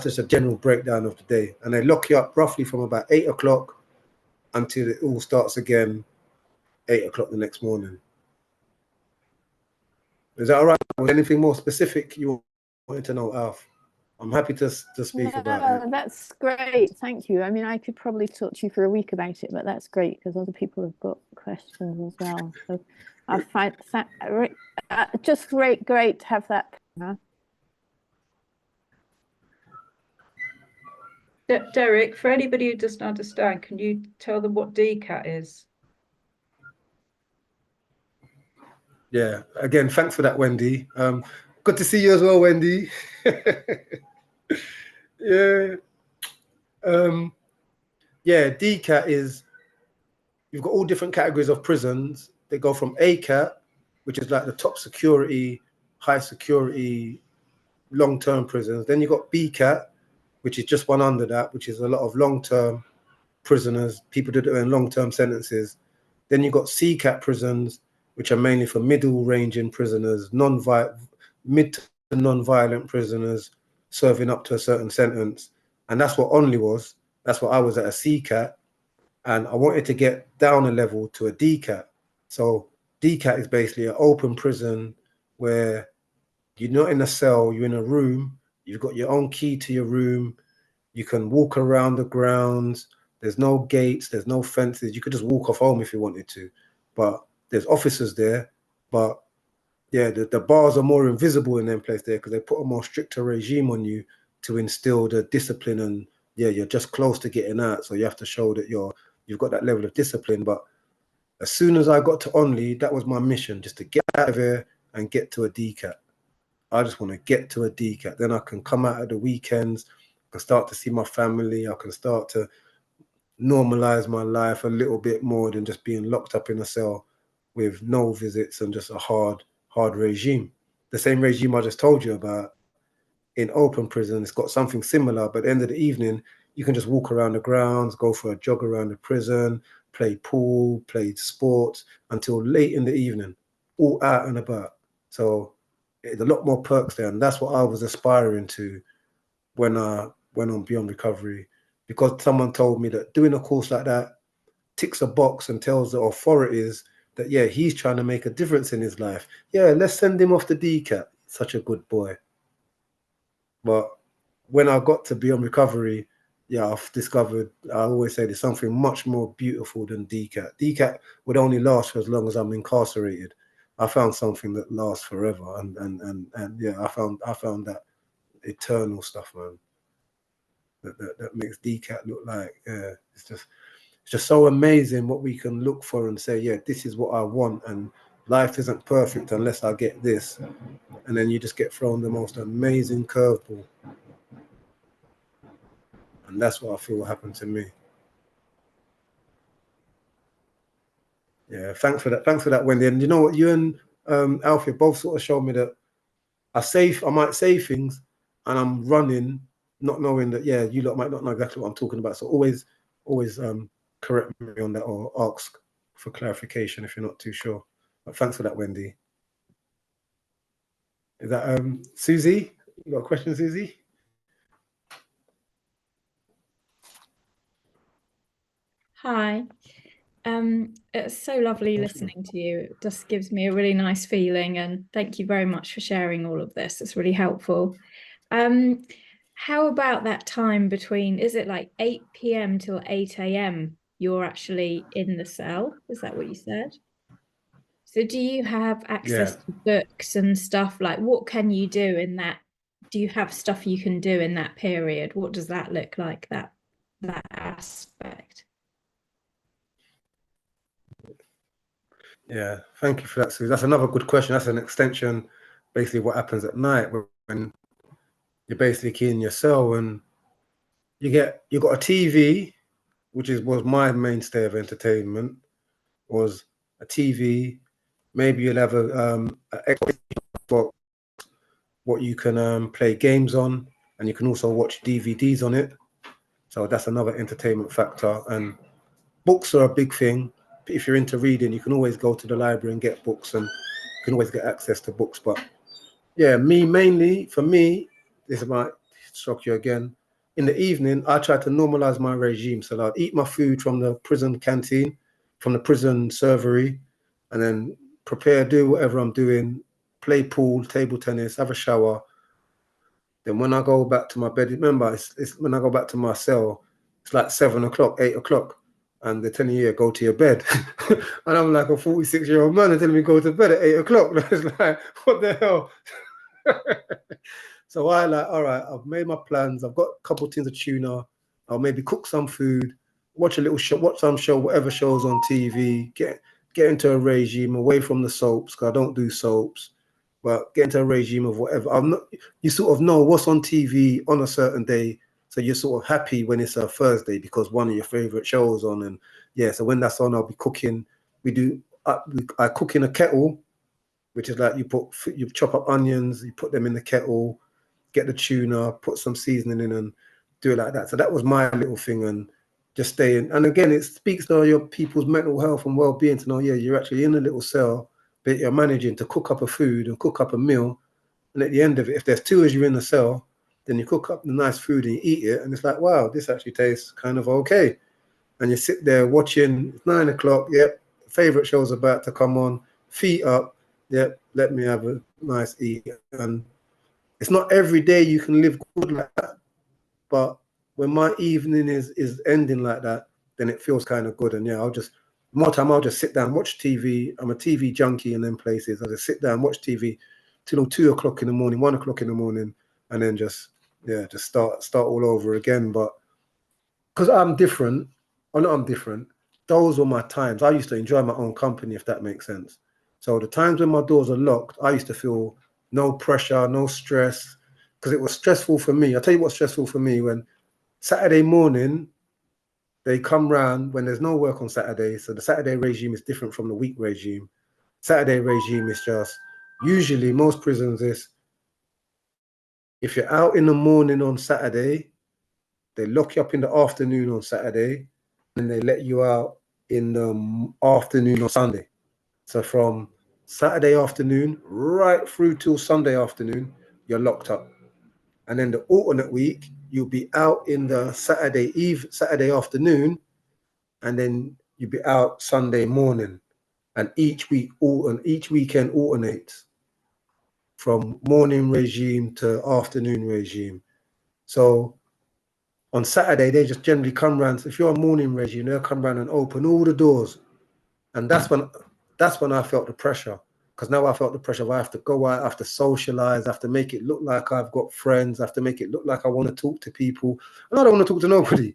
Speaker 2: just a general breakdown of the day. And they lock you up roughly from about 8 o'clock until it all starts again, 8 o'clock the next morning. Is that all right? Was anything more specific you wanted to know, Alf? I'm happy to speak about it.
Speaker 4: That's great. Thank you. I mean, I could probably talk to you for a week about it, but that's great because other people have got questions as well. So I find just great to have that.
Speaker 5: Derrick, for anybody who doesn't understand, can you tell them what DCAT is?
Speaker 2: Yeah, again, thanks for that, Wendy. Good to see you as well, Wendy. Yeah. Yeah, DCAT is, you've got all different categories of prisons. They go from ACAT, which is like the top security, high security, long-term prisons. Then you've got BCAT, which is just one under that, which is a lot of long-term prisoners, people that are in long-term sentences. Then you've got CCAT prisons, which are mainly for middle-ranging prisoners, mid to non-violent prisoners serving up to a certain sentence. And that's what Only was. That's what I was at, a CCAT. And I wanted to get down a level to a DCAT. So DCAT is basically an open prison where you're not in a cell, you're in a room, you've got your own key to your room, you can walk around the grounds, there's no gates, there's no fences, you could just walk off home if you wanted to. But there's officers there, but yeah, the bars are more invisible in them place there because they put a more stricter regime on you to instill the discipline, and yeah, you're just close to getting out, so you have to show that you've got that level of discipline. But as soon as I got to Only, that was my mission, just to get out of here and get to a DCAT. I just want to get to a DCAT. Then I can come out at the weekends, I can start to see my family, I can start to normalize my life a little bit more than just being locked up in a cell with no visits and just a hard regime. The same regime I just told you about in open prison, it's got something similar, but at the end of the evening, you can just walk around the grounds, go for a jog around the prison, play pool, play sports until late in the evening, all out and about. So there's a lot more perks there, and that's what I was aspiring to when I went on Beyond Recovery, because someone told me that doing a course like that ticks a box and tells the authorities that, yeah, he's trying to make a difference in his life. Yeah, let's send him off to DCAT. Such a good boy. But when I got to Beyond Recovery, yeah, I've discovered, I always say there's something much more beautiful than DCAT. DCAT would only last for as long as I'm incarcerated. I found something that lasts forever. And yeah, I found that eternal stuff, man. That makes DCAT look like, yeah, it's just so amazing what we can look for and say, yeah, this is what I want, and life isn't perfect unless I get this. And then you just get thrown the most amazing curveball. And that's what I feel happened to me. Yeah, thanks for that, Wendy. And you know what, you and Alfie both sort of showed me that I might say things and I'm running, not knowing that, yeah, you lot might not know exactly what I'm talking about. So always correct me on that or ask for clarification if you're not too sure. But thanks for that, Wendy. Is that Susie? You got a question, Susie?
Speaker 6: Hi. It's so lovely listening to you. It just gives me a really nice feeling, and thank you very much for sharing all of this. It's really helpful. How about that time between, is it like 8 p.m. till 8 a.m. you're actually in the cell? Is that what you said? So do you have access to books and stuff? Like, what can you do in that? Do you have stuff you can do in that period? What does that look like, that aspect?
Speaker 2: Yeah, thank you for that, Sue. That's another good question. That's an extension, basically, what happens at night when you're basically in your cell and you got a TV, which was my mainstay of entertainment, was a TV. Maybe you'll have a Xbox, what you can play games on, and you can also watch DVDs on it. So that's another entertainment factor. And books are a big thing. If you're into reading, you can always go to the library and get books, and you can always get access to books. But yeah, for me, this might shock you again. In the evening, I try to normalize my regime. So I'd eat my food from the prison canteen, from the prison servery, and then do whatever I'm doing, play pool, table tennis, have a shower. Then when I go back to my bed, remember, it's when I go back to my cell, it's like 7 o'clock, 8 o'clock. And they're telling you, go to your bed. And I'm like a 46-year-old man, they're telling me go to bed at 8 o'clock. It's like, what the hell? So I all right, I've made my plans. I've got a couple of tins of tuna. I'll maybe cook some food, watch a little show, watch some show, whatever shows on TV, get into a regime away from the soaps, because I don't do soaps, but get into a regime of whatever. You sort of know what's on TV on a certain day. So you're sort of happy when it's a Thursday because one of your favorite shows on. And yeah, so when that's on, I'll be cooking. I cook in a kettle, which is like you chop up onions, you put them in the kettle, get the tuna, put some seasoning in, and do it like that. So that was my little thing, and just stay in. And again, it speaks to your people's mental health and well-being to know, yeah, you're actually in a little cell, but you're managing to cook up a food and cook up a meal. And at the end of it, if there's two as you're in the cell, then you cook up the nice food and you eat it, and it's like, wow, this actually tastes kind of okay. And you sit there watching, it's 9 o'clock, yep, favorite show's about to come on, feet up, yep, let me have a nice eat. And it's not every day you can live good like that, but when my evening is ending like that, then it feels kind of good. And yeah, I'll just sit down, watch TV. I'm a TV junkie in them places. I'll just sit down, watch TV till 2 o'clock in the morning, 1 o'clock in the morning, and then just start all over again. But because I'm different, those were my times. I used to enjoy my own company, if that makes sense. So the times when my doors are locked, I used to feel no pressure, no stress, because it was stressful for me. I'll tell you what's stressful for me: when Saturday morning, they come round when there's no work on Saturday. So the Saturday regime is different from the week regime. Saturday regime is just, usually most prisons is, if you're out in the morning on Saturday, they lock you up in the afternoon on Saturday, and they let you out in the afternoon on Sunday. So from Saturday afternoon right through till Sunday afternoon, you're locked up. And then the alternate week, you'll be out in the Saturday afternoon, and then you'll be out Sunday morning. And each weekend alternates from morning regime to afternoon regime. So on Saturday, they just generally come around. If you're a morning regime, they'll come around and open all the doors. And that's when I felt the pressure. Because now I felt the pressure of I have to go out, I have to socialize, I have to make it look like I've got friends, I have to make it look like I want to talk to people. And I don't want to talk to nobody.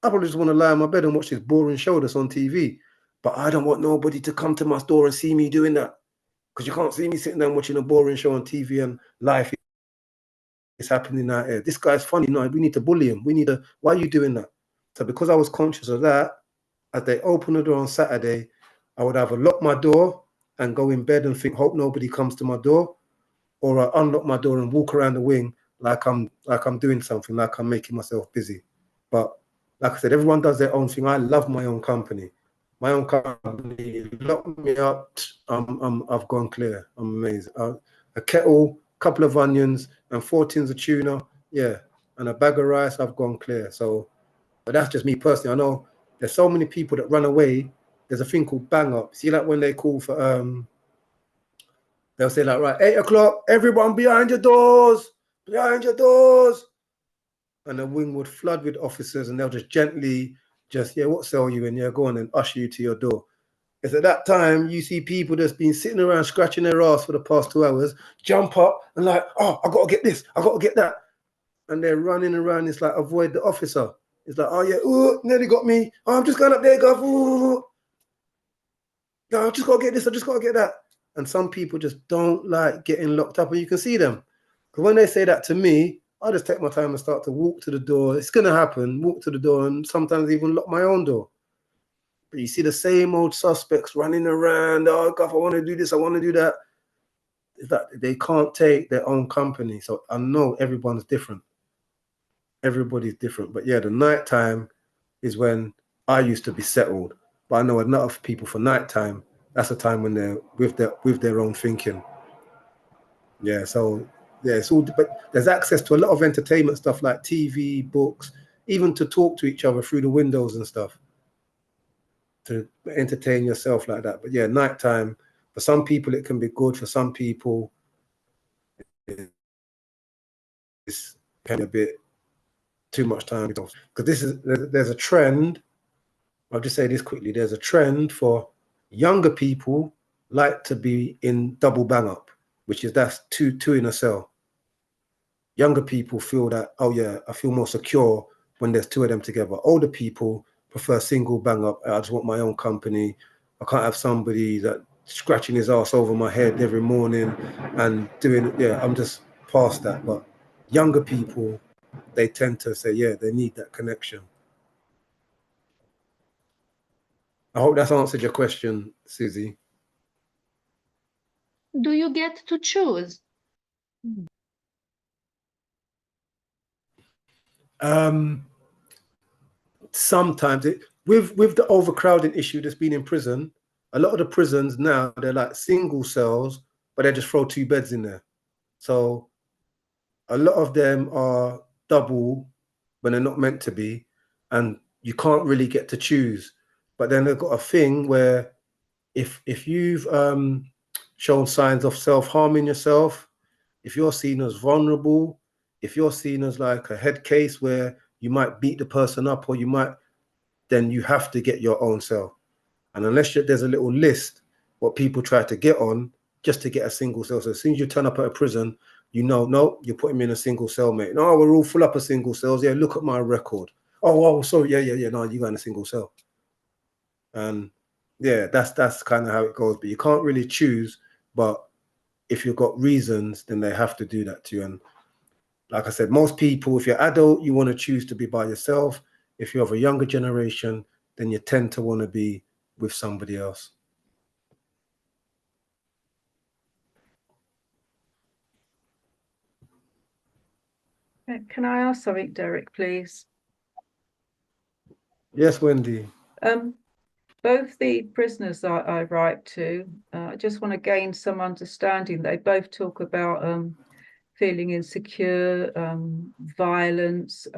Speaker 2: I probably just want to lie on my bed and watch this boring show that's on TV. But I don't want nobody to come to my door and see me doing that. Because you can't see me sitting down watching a boring show on TV and life is happening out here. This guy's funny. No, we need to bully him. Why are you doing that? So because I was conscious of that, as they open the door on Saturday, I would either lock my door and go in bed and think, hope nobody comes to my door, or I unlock my door and walk around the wing like I'm doing something, like I'm making myself busy. But like I said, everyone does their own thing. I love my own company. My own company, lock me up, I've gone clear. I'm amazing. A kettle, couple of onions, and 4 tins of tuna, yeah, and a bag of rice, I've gone clear. So, but that's just me personally. I know there's so many people that run away. there's a thing called bang up. See, like when they call for they'll say like, right, 8 o'clock, everyone behind your doors, and the wing would flood with officers, and they'll just gently yeah, what cell are you in? Yeah, go on and usher you to your door. It's at that time you see people that's been sitting around scratching their ass for the past 2 hours, jump up and like, oh, I gotta get this, I gotta get that. And they're running around, it's like avoid the officer. It's like, oh yeah, ooh, nearly got me. Oh, I'm just going up there, Gov. Ooh. No, I just gotta get this, I just gotta get that. And some people just don't like getting locked up, and you can see them. Because when they say that to me, I just take my time and start to walk to the door. It's gonna happen, walk to the door, and sometimes even lock my own door. But you see the same old suspects running around. Oh, God, I want to do this, I want to do that. It's that they can't take their own company. So I know everyone's different. Everybody's different. But yeah, the nighttime is when I used to be settled. But I know a lot of people for nighttime, that's a time when they're with their own thinking. Yeah, so yeah, it's all. But there's access to a lot of entertainment stuff like TV, books, even to talk to each other through the windows and stuff, to entertain yourself like that. But yeah, nighttime, for some people it can be good. For some people, it's kind of a bit too much time. Because there's a trend. I'll just say this quickly. There's a trend for younger people like to be in double bang up, which is that's two in a cell. Younger people feel that, oh yeah, I feel more secure when there's 2 of them together. Older people prefer single bang up. I just want my own company. I can't have somebody that scratching his ass over my head every morning and doing, yeah, I'm just past that. But younger people, they tend to say, yeah, they need that connection. I hope that's answered your question, Susie.
Speaker 7: Do you get to choose?
Speaker 2: Sometimes with the overcrowding issue that's been in prison, a lot of the prisons now, they're like single cells, but they just throw 2 beds in there. So a lot of them are double when they're not meant to be, and you can't really get to choose. But then they've got a thing where if you've shown signs of self-harming yourself, if you're seen as vulnerable, if you're seen as like a head case where you might beat the person up, or you might, then you have to get your own cell. And unless there's a little list what people try to get on just to get a single cell. So as soon as you turn up at a prison, you know, no, you're putting me in a single cell, mate. No, we're all full up of single cells. Yeah, look at my record. Oh, sorry. Yeah. No, you got in a single cell. And yeah, that's kind of how it goes. But you can't really choose. But if you've got reasons, then they have to do that to you. And like I said, most people, if you're adult, you want to choose to be by yourself. If you're of a younger generation, then you tend to want to be with somebody else.
Speaker 5: Can I ask something, Derrick, please?
Speaker 2: Yes, Wendy.
Speaker 5: Both the prisoners that I write to, I just want to gain some understanding. They both talk about feeling insecure, violence,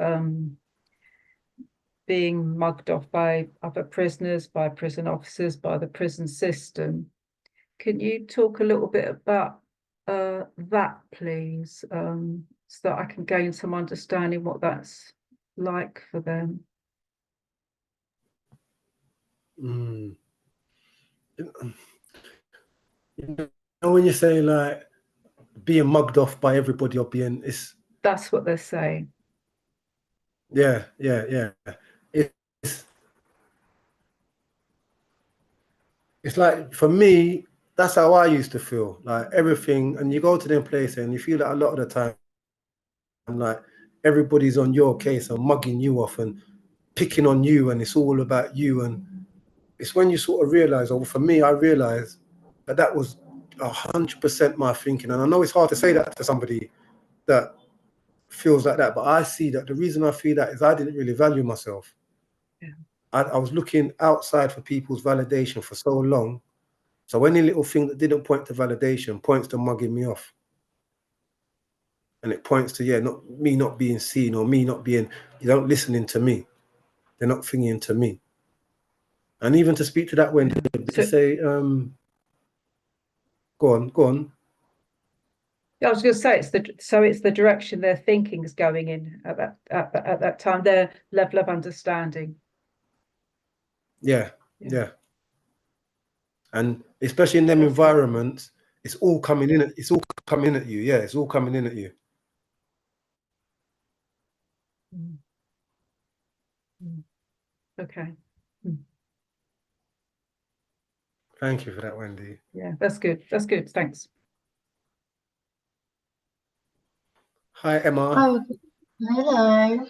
Speaker 5: being mugged off by other prisoners, by prison officers, by the prison system. Can you talk a little bit about that, please, so that I can gain some understanding what that's like for them?
Speaker 2: You know, when you say like being mugged off by everybody, or being,
Speaker 5: That's what they're saying.
Speaker 2: Yeah. It's like, for me, that's how I used to feel. Like everything, and you go to them places and you feel that a lot of the time, like everybody's on your case and mugging you off and picking on you, and it's all about you. And it's when you sort of realize, or for me, I realized that was 100% my thinking. And I know it's hard to say that to somebody that feels like that, but I see that the reason I feel that is I didn't really value myself.
Speaker 5: Yeah.
Speaker 2: I was looking outside for people's validation for so long. So any little thing that didn't point to validation points to mugging me off. And it points to, yeah, not being seen, or me not being, you don't listening to me. They're not thinking to me. And even to speak to that, Wendy, to say, go on.
Speaker 5: I was going to say it's the direction their thinking is going in at that time, their level of understanding.
Speaker 2: Yeah. And especially in them environments, it's all coming in. It's all coming at you. Yeah, it's all coming in at you.
Speaker 5: Okay.
Speaker 2: Thank you for that, Wendy.
Speaker 5: Yeah, that's good. That's good. Thanks.
Speaker 2: Hi, Emma.
Speaker 8: Oh, hello.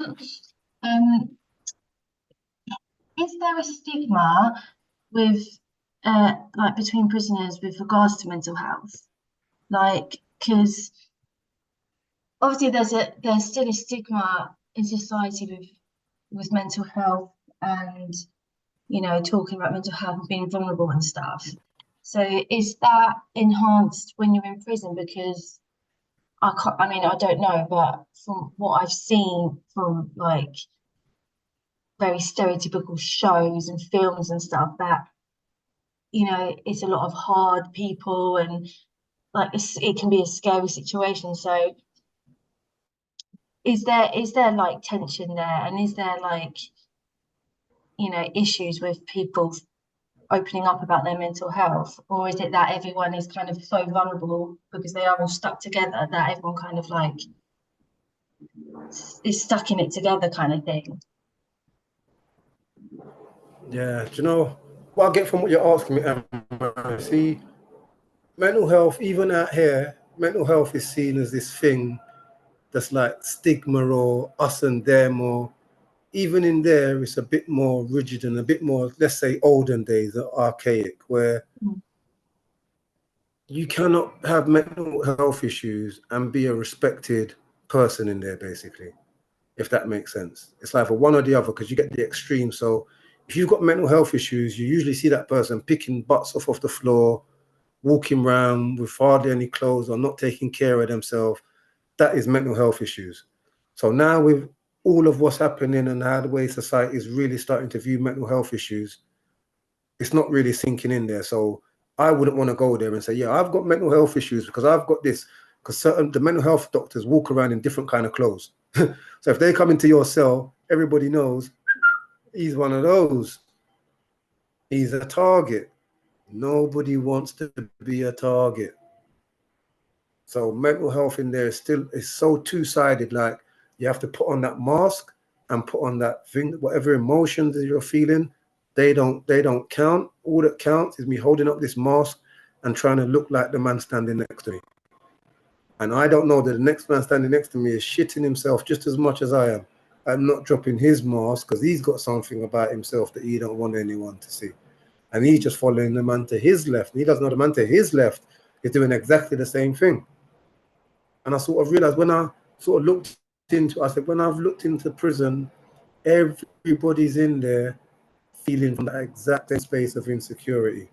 Speaker 8: Is there a stigma with like between prisoners with regards to mental health? Like, because obviously there's still a stigma in society with mental health and talking about mental health and being vulnerable and stuff. So is that enhanced when you're in prison? Because I don't know, but from what I've seen from like very stereotypical shows and films and stuff, that it's a lot of hard people and like it can be a scary situation. So is there like tension there, and is there like issues with people opening up about their mental health, or is it that everyone is kind of so vulnerable because they are all stuck together that everyone kind of like is stuck in it together kind of thing?
Speaker 2: Yeah, do you know what I get from what you're asking me, Emma? See, mental health, even out here, mental health is seen as this thing that's like stigma or us and them, or even in there, it's a bit more rigid and a bit more, let's say, olden days, archaic, where you cannot have mental health issues and be a respected person in there, basically, if that makes sense. It's like for one or the other, because you get the extreme. So if you've got mental health issues, you usually see that person picking butts off the floor, walking around with hardly any clothes or not taking care of themselves. That is mental health issues. So now with all of what's happening and how the way society is really starting to view mental health issues, it's not really sinking in there. So I wouldn't want to go there and say, yeah, I've got mental health issues because I've got this, because the mental health doctors walk around in different kind of clothes. So if they come into your cell, everybody knows he's one of those. He's a target. Nobody wants to be a target. So mental health in there is so two-sided. Like you have to put on that mask and put on that thing, whatever emotions that you're feeling, they don't count. All that counts is me holding up this mask and trying to look like the man standing next to me. And I don't know that the next man standing next to me is shitting himself just as much as I am. I'm not dropping his mask because he's got something about himself that he don't want anyone to see. And he's just following the man to his left. And he doesn't know the man to his left is doing exactly the same thing. And I sort of realized when I sort of looked into, I said, when I've looked into prison, everybody's in there feeling from that exact same space of insecurity,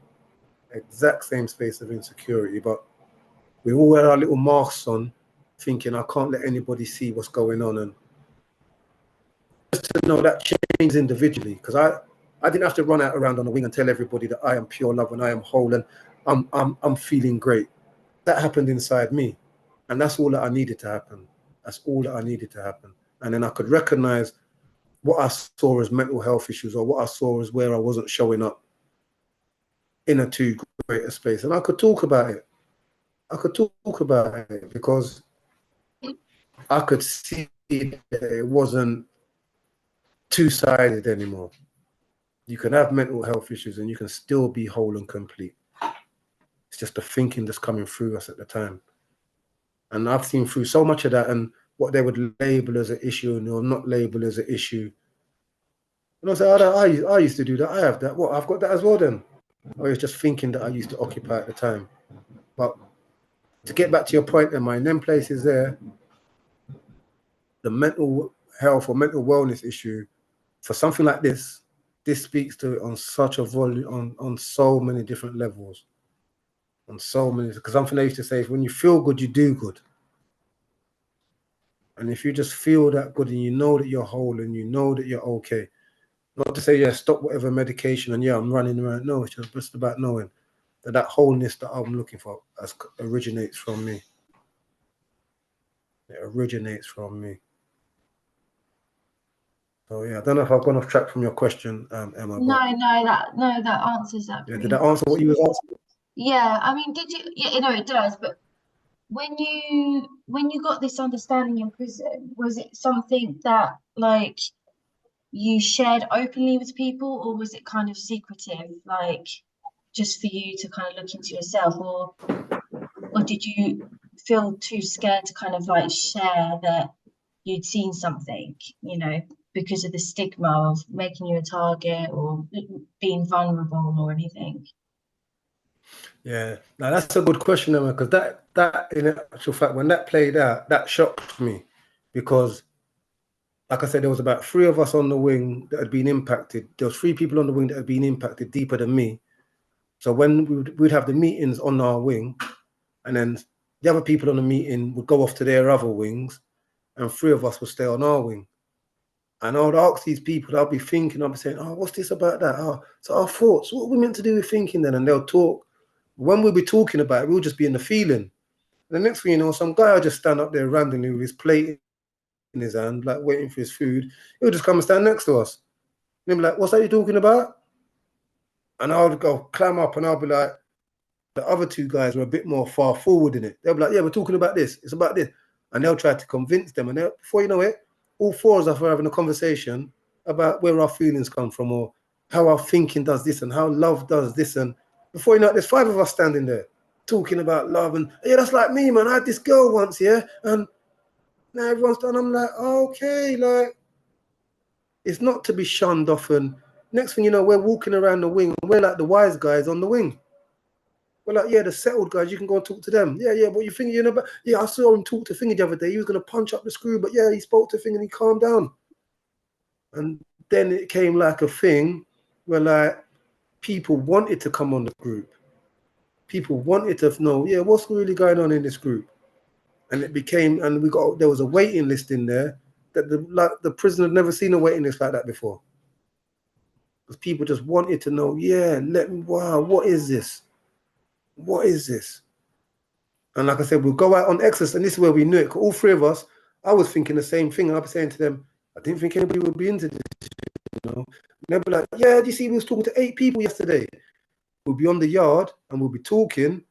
Speaker 2: but we all had our little masks on, thinking I can't let anybody see what's going on. And just to know that changes individually, because I didn't have to run out around on the wing and tell everybody that I am pure love and I am whole and I'm feeling great. That happened inside me. And that's all that I needed to happen. That's all that I needed to happen. And then I could recognize what I saw as mental health issues or what I saw as where I wasn't showing up in a too great a space. And I could talk about it. I could talk about it because I could see that it wasn't two-sided anymore. You can have mental health issues and you can still be whole and complete. It's just the thinking that's coming through us at the time. And I've seen through so much of that and what they would label as an issue or not label as an issue. And I say, I used to do that. I have that. What? I've got that as well then. I was just thinking that I used to occupy at the time. But to get back to your point, Emma, in them places there, the mental health or mental wellness issue, for something like this speaks to it on such a volume, on so many different levels. On so many, because something I used to say is when you feel good, you do good. And if you just feel that good and you know that you're whole and you know that you're okay, Not to say, yeah, stop whatever medication and yeah, I'm running around. No, it's just about knowing that wholeness that I'm looking for originates from me. It originates from me. So yeah, I don't know if I've gone off track from your question, Emma.
Speaker 8: No, that answers that.
Speaker 2: Yeah, did that answer what you was asking?
Speaker 8: Yeah, I mean, did you? Yeah, you know, it does. But when you got this understanding in prison, was it something that like you shared openly with people, or was it kind of secretive, like just for you to kind of look into yourself, or did you feel too scared to kind of like share that you'd seen something, you know, because of the stigma of making you a target or being vulnerable or anything?
Speaker 2: Yeah, now that's a good question, Emma, because that in actual fact, when that played out, that shocked me, because like I said, there was about 3 of us on the wing that had been impacted. There was 3 people on the wing that had been impacted deeper than me. So when we'd have the meetings on our wing, and then the other people on the meeting would go off to their other wings, and 3 of us would stay on our wing. And I would ask these people, I'll be thinking, I'll be saying, oh, what's this about that? Oh, so our thoughts, what are we meant to do with thinking then? And they'll talk. When we'll be talking about it, we'll just be in the feeling. The next thing you know, some guy will just stand up there randomly with his plate in his hand, like waiting for his food. He'll just come and stand next to us. And he'll be like, what's that you talking about? And I'll go climb up and I'll be like, the other 2 guys were a bit more far forward in it. They'll be like, yeah, we're talking about this. It's about this. And they'll try to convince them. And before you know it, all 4 of us are having a conversation about where our feelings come from, or how our thinking does this and how love does this. And before you know it, there's 5 of us standing there talking about love. And yeah, that's like me, man. I had this girl once, yeah. And now everyone's done. I'm like, okay, like, it's not to be shunned off. And next thing you know, we're walking around the wing. And we're like the wise guys on the wing. We're like, yeah, the settled guys, you can go and talk to them. Yeah, what you think, you know, about? Yeah, I saw him talk to Thingy the other day. He was going to punch up the screw, but yeah, he spoke to Thingy and he calmed down. And then it came like a thing where like people wanted to come on the group. People wanted to know, yeah, what's really going on in this group? And it became, and there was a waiting list in there that the prison had never seen a waiting list like that before. Because people just wanted to know, yeah, wow, what is this? What is this? And like I said, we'll go out on exercise, and this is where we knew it. All 3 of us, I was thinking the same thing. And I'll be saying to them, I didn't think anybody would be into this, you know. And they'll be like, yeah, do you see, we was talking to 8 people yesterday. We'll be on the yard and we'll be talking.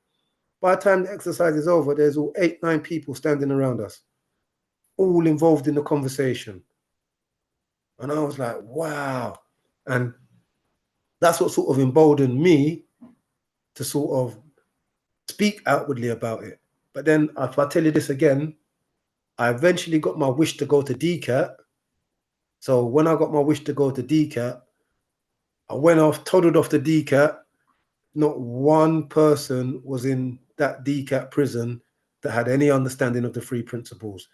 Speaker 2: By the time the exercise is over, there's all 8, 9 people standing around us, all involved in the conversation. And I was like, wow. And that's what sort of emboldened me to sort of speak outwardly about it. But then if I tell you this again, I eventually got my wish to go to DCAT. So when I got my wish to go to DCAT, I went off, toddled off to DCAT. Not one person was in that DCAT prison that had any understanding of the 3 principles.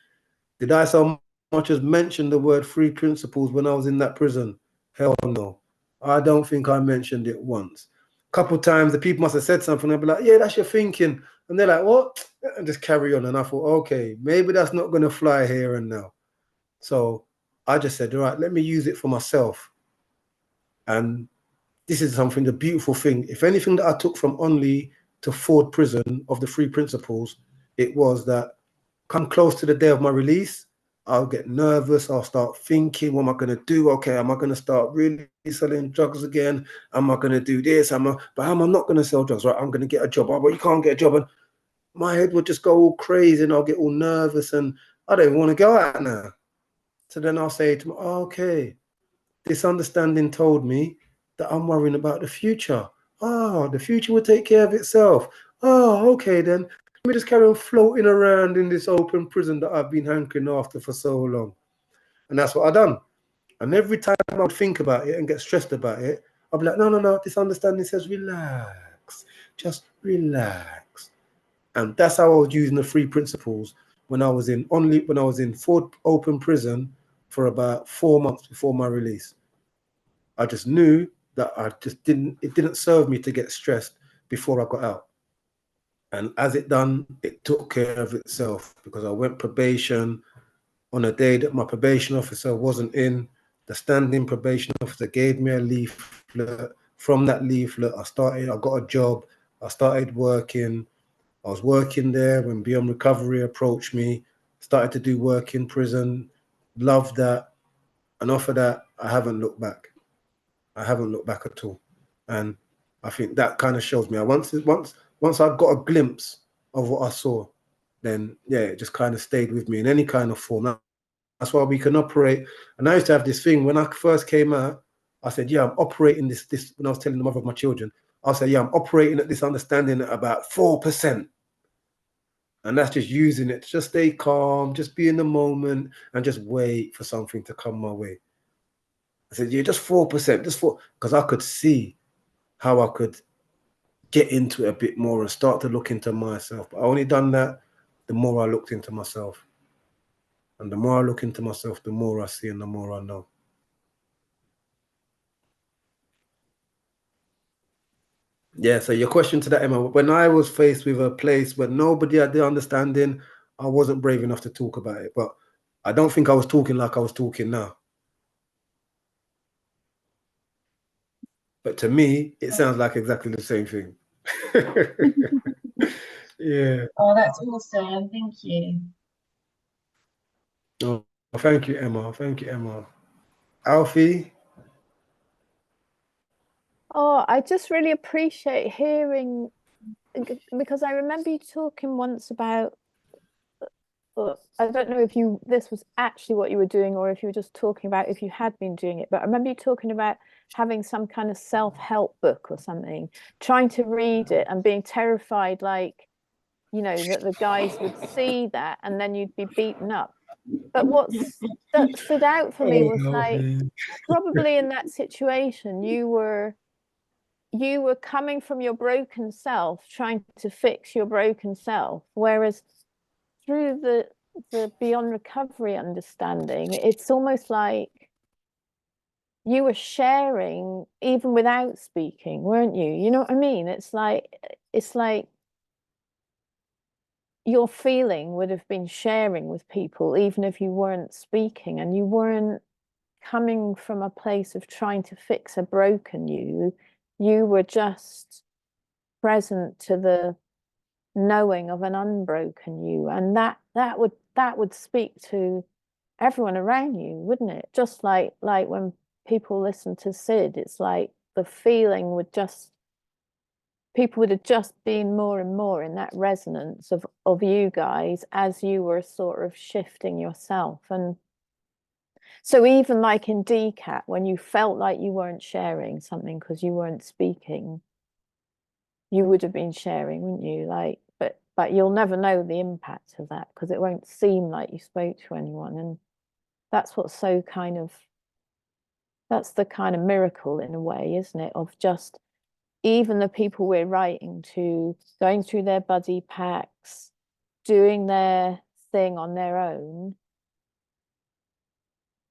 Speaker 2: Did I so much as mention the word 3 principles when I was in that prison? Hell no. I don't think I mentioned it once. A couple of times the people must have said something. I'd be like, yeah, that's your thinking. And they're like, what? And just carry on. And I thought, okay, maybe that's not going to fly here and now. So I just said, all right, let me use it for myself. And this is something, the beautiful thing. If anything that I took from Onley to Ford Prison of the 3 principles, it was that come close to the day of my release, I'll get nervous. I'll start thinking, what am I going to do? Okay, am I going to start really selling drugs again? Am I going to do this? But am I not going to sell drugs? Right, I'm going to get a job. Oh, but you can't get a job. And my head would just go all crazy and I'll get all nervous and I don't even want to go out now. So then I'll say to me, oh, okay, this understanding told me that I'm worrying about the future. Oh, the future will take care of itself. Oh, okay then. Let me just carry on floating around in this open prison that I've been hankering after for so long. And that's what I've done. And every time I would think about it and get stressed about it, I'll be like, no, this understanding says relax. Just relax. And that's how I was using the 3 principles when I was in Ford Open Prison for about 4 months before my release. I just knew that it didn't serve me to get stressed before I got out. And as it done, it took care of itself because I went probation on a day that my probation officer wasn't in. The standing probation officer gave me a leaflet. From that leaflet, I got a job. I started working. I was working there when Beyond Recovery approached me, started to do work in prison, loved that. And off of that, I haven't looked back. I haven't looked back at all. And I think that kind of shows me. Once I got a glimpse of what I saw, then yeah, it just kind of stayed with me in any kind of form. That's why we can operate. And I used to have this thing when I first came out, I said, yeah, I'm operating this when I was telling the mother of my children, I said, yeah, I'm operating at this understanding at about 4%. And that's just using it to just stay calm, just be in the moment and just wait for something to come my way. I said, yeah, just 4%, just 4%, because I could see how I could get into it a bit more and start to look into myself. But I only done that the more I looked into myself. And the more I look into myself, the more I see and the more I know. Yeah, so your question to that, Emma, when I was faced with a place where nobody had the understanding, I wasn't brave enough to talk about it. But I don't think I was talking like I was talking now. But to me, it sounds like exactly the same thing. Yeah.
Speaker 8: Oh, that's awesome. Thank you.
Speaker 2: Oh, thank you, Emma. Thank you, Emma. Alfie?
Speaker 4: Oh, I just really appreciate hearing, because I remember you talking once about, I don't know if this was actually what you were doing or if you were just talking about if you had been doing it, but I remember you talking about having some kind of self-help book or something, trying to read it and being terrified, like, you know, that the guys would see that and then you'd be beaten up. But that stood out for me was like, probably in that situation, you were coming from your broken self, trying to fix your broken self, whereas through the Beyond Recovery understanding, it's almost like you were sharing even without speaking, weren't you? You know what I mean? It's like your feeling would have been sharing with people even if you weren't speaking, and you weren't coming from a place of trying to fix a broken you. You were just present to the knowing of an unbroken you, and that would speak to everyone around you, wouldn't it? Just like when people listen to Sid, it's like the feeling would just, people would have just been more and more in that resonance of you guys as you were sort of shifting yourself. And so even like in DCAT, when you felt like you weren't sharing something because you weren't speaking, you would have been sharing, wouldn't you? Like, but you'll never know the impact of that because it won't seem like you spoke to anyone. And that's what's so kind of, that's the kind of miracle in a way, isn't it? Of just even the people we're writing to, going through their buddy packs, doing their thing on their own.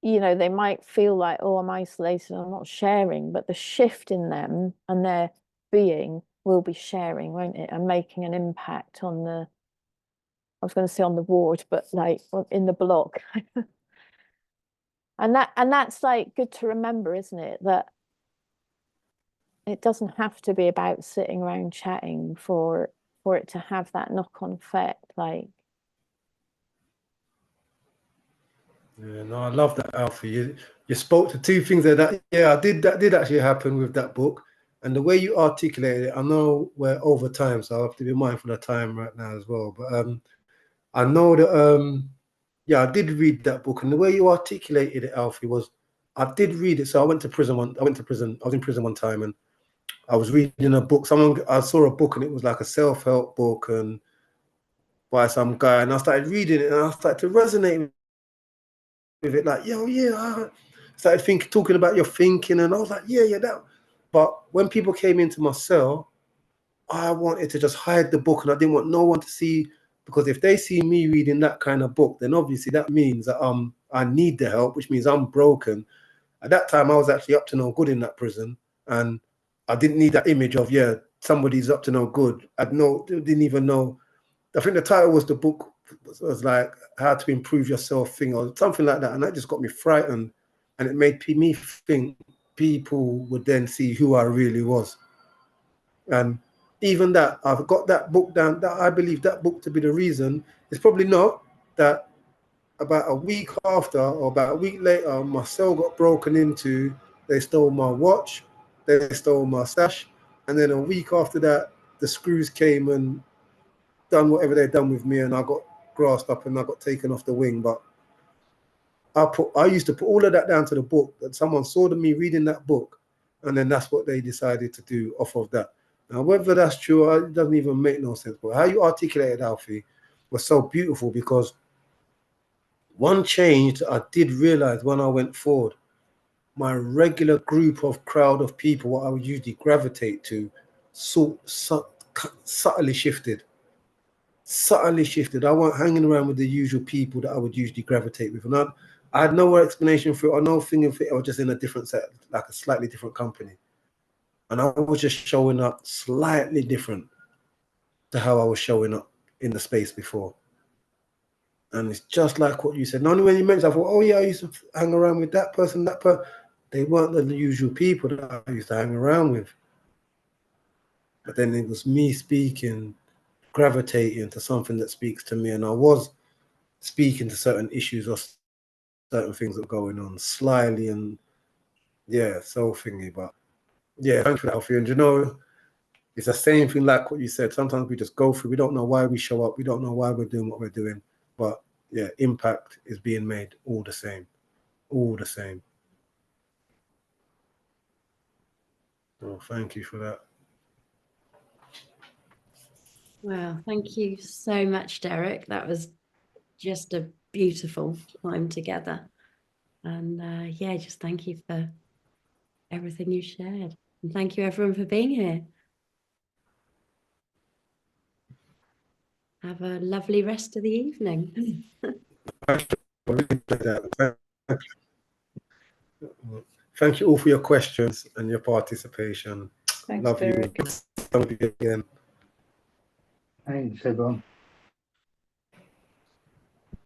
Speaker 4: You know, they might feel like, oh, I'm isolated, I'm not sharing, but the shift in them and their being will be sharing, won't it? And making an impact on the, I was going to say on the ward, but like in the block. And that's like good to remember, isn't it? That it doesn't have to be about sitting around chatting for it to have that knock-on effect. Like,
Speaker 2: Yeah, no, I love that, Alfie. You spoke to two things there that that did actually happen with that book. And the way you articulated it, I know we're over time, so I have to be mindful of time right now as well. But I know that yeah, I did read that book, and the way you articulated it, Alfie, was I did read it. So I was in prison one time, and I was reading a book. I saw a book, and it was like a self-help book and by some guy, and I started reading it, and I started to resonate with it, like, yo, yeah, I started talking about your thinking, and I was like, yeah, that. But when people came into my cell, I wanted to just hide the book, and I didn't want no one to see, because if they see me reading that kind of book, then obviously that means that I need the help, which means I'm broken. At that time, I was actually up to no good in that prison, and I didn't need that image of, yeah, somebody's up to no good. Didn't even know. I think the title was the book was like How to Improve Yourself thing or something like that, and that just got me frightened. and it made me think people would then see who I really was. And even that, I've got that book down, that I believe that book to be the reason. It's probably not that about a week after or about a week later, my cell got broken into, they stole my watch, they stole my sash, and then a week after that, the screws came and done whatever they'd done with me, and I got grasped up and I got taken off the wing. But I used to put all of that down to the book, that someone saw me reading that book, and then that's what they decided to do off of that. Now, whether that's true, it doesn't even make no sense. But how you articulated, Alfie, was so beautiful, because one change that I did realize when I went forward, my regular crowd of people, what I would usually gravitate to, subtly shifted. Subtly shifted. I wasn't hanging around with the usual people that I would usually gravitate with. And I had no explanation for it or no thing of it. I was just in a different set, like a slightly different company. And I was just showing up slightly different to how I was showing up in the space before. And it's just like what you said. Not only when you mentioned, I thought, oh yeah, I used to hang around with that person, that person. They weren't the usual people that I used to hang around with. But then it was me speaking, gravitating to something that speaks to me. And I was speaking to certain issues or certain things that are going on slyly, and yeah, so thingy. But yeah, thanks for that, Alfie. And you know, it's the same thing like what you said. Sometimes we just go through, we don't know why we show up, we don't know why we're doing what we're doing. But yeah, impact is being made all the same. All the same. Oh, thank you for that.
Speaker 1: Well, thank you so much, Derrick. That was just a beautiful time together. And yeah, just thank you for everything you shared. And thank you everyone for being here. Have a lovely rest of the evening.
Speaker 2: Thank you all for your questions and your participation.
Speaker 5: Thanks,
Speaker 2: Love
Speaker 5: Derrick.
Speaker 2: you again.
Speaker 9: Thanks, everyone.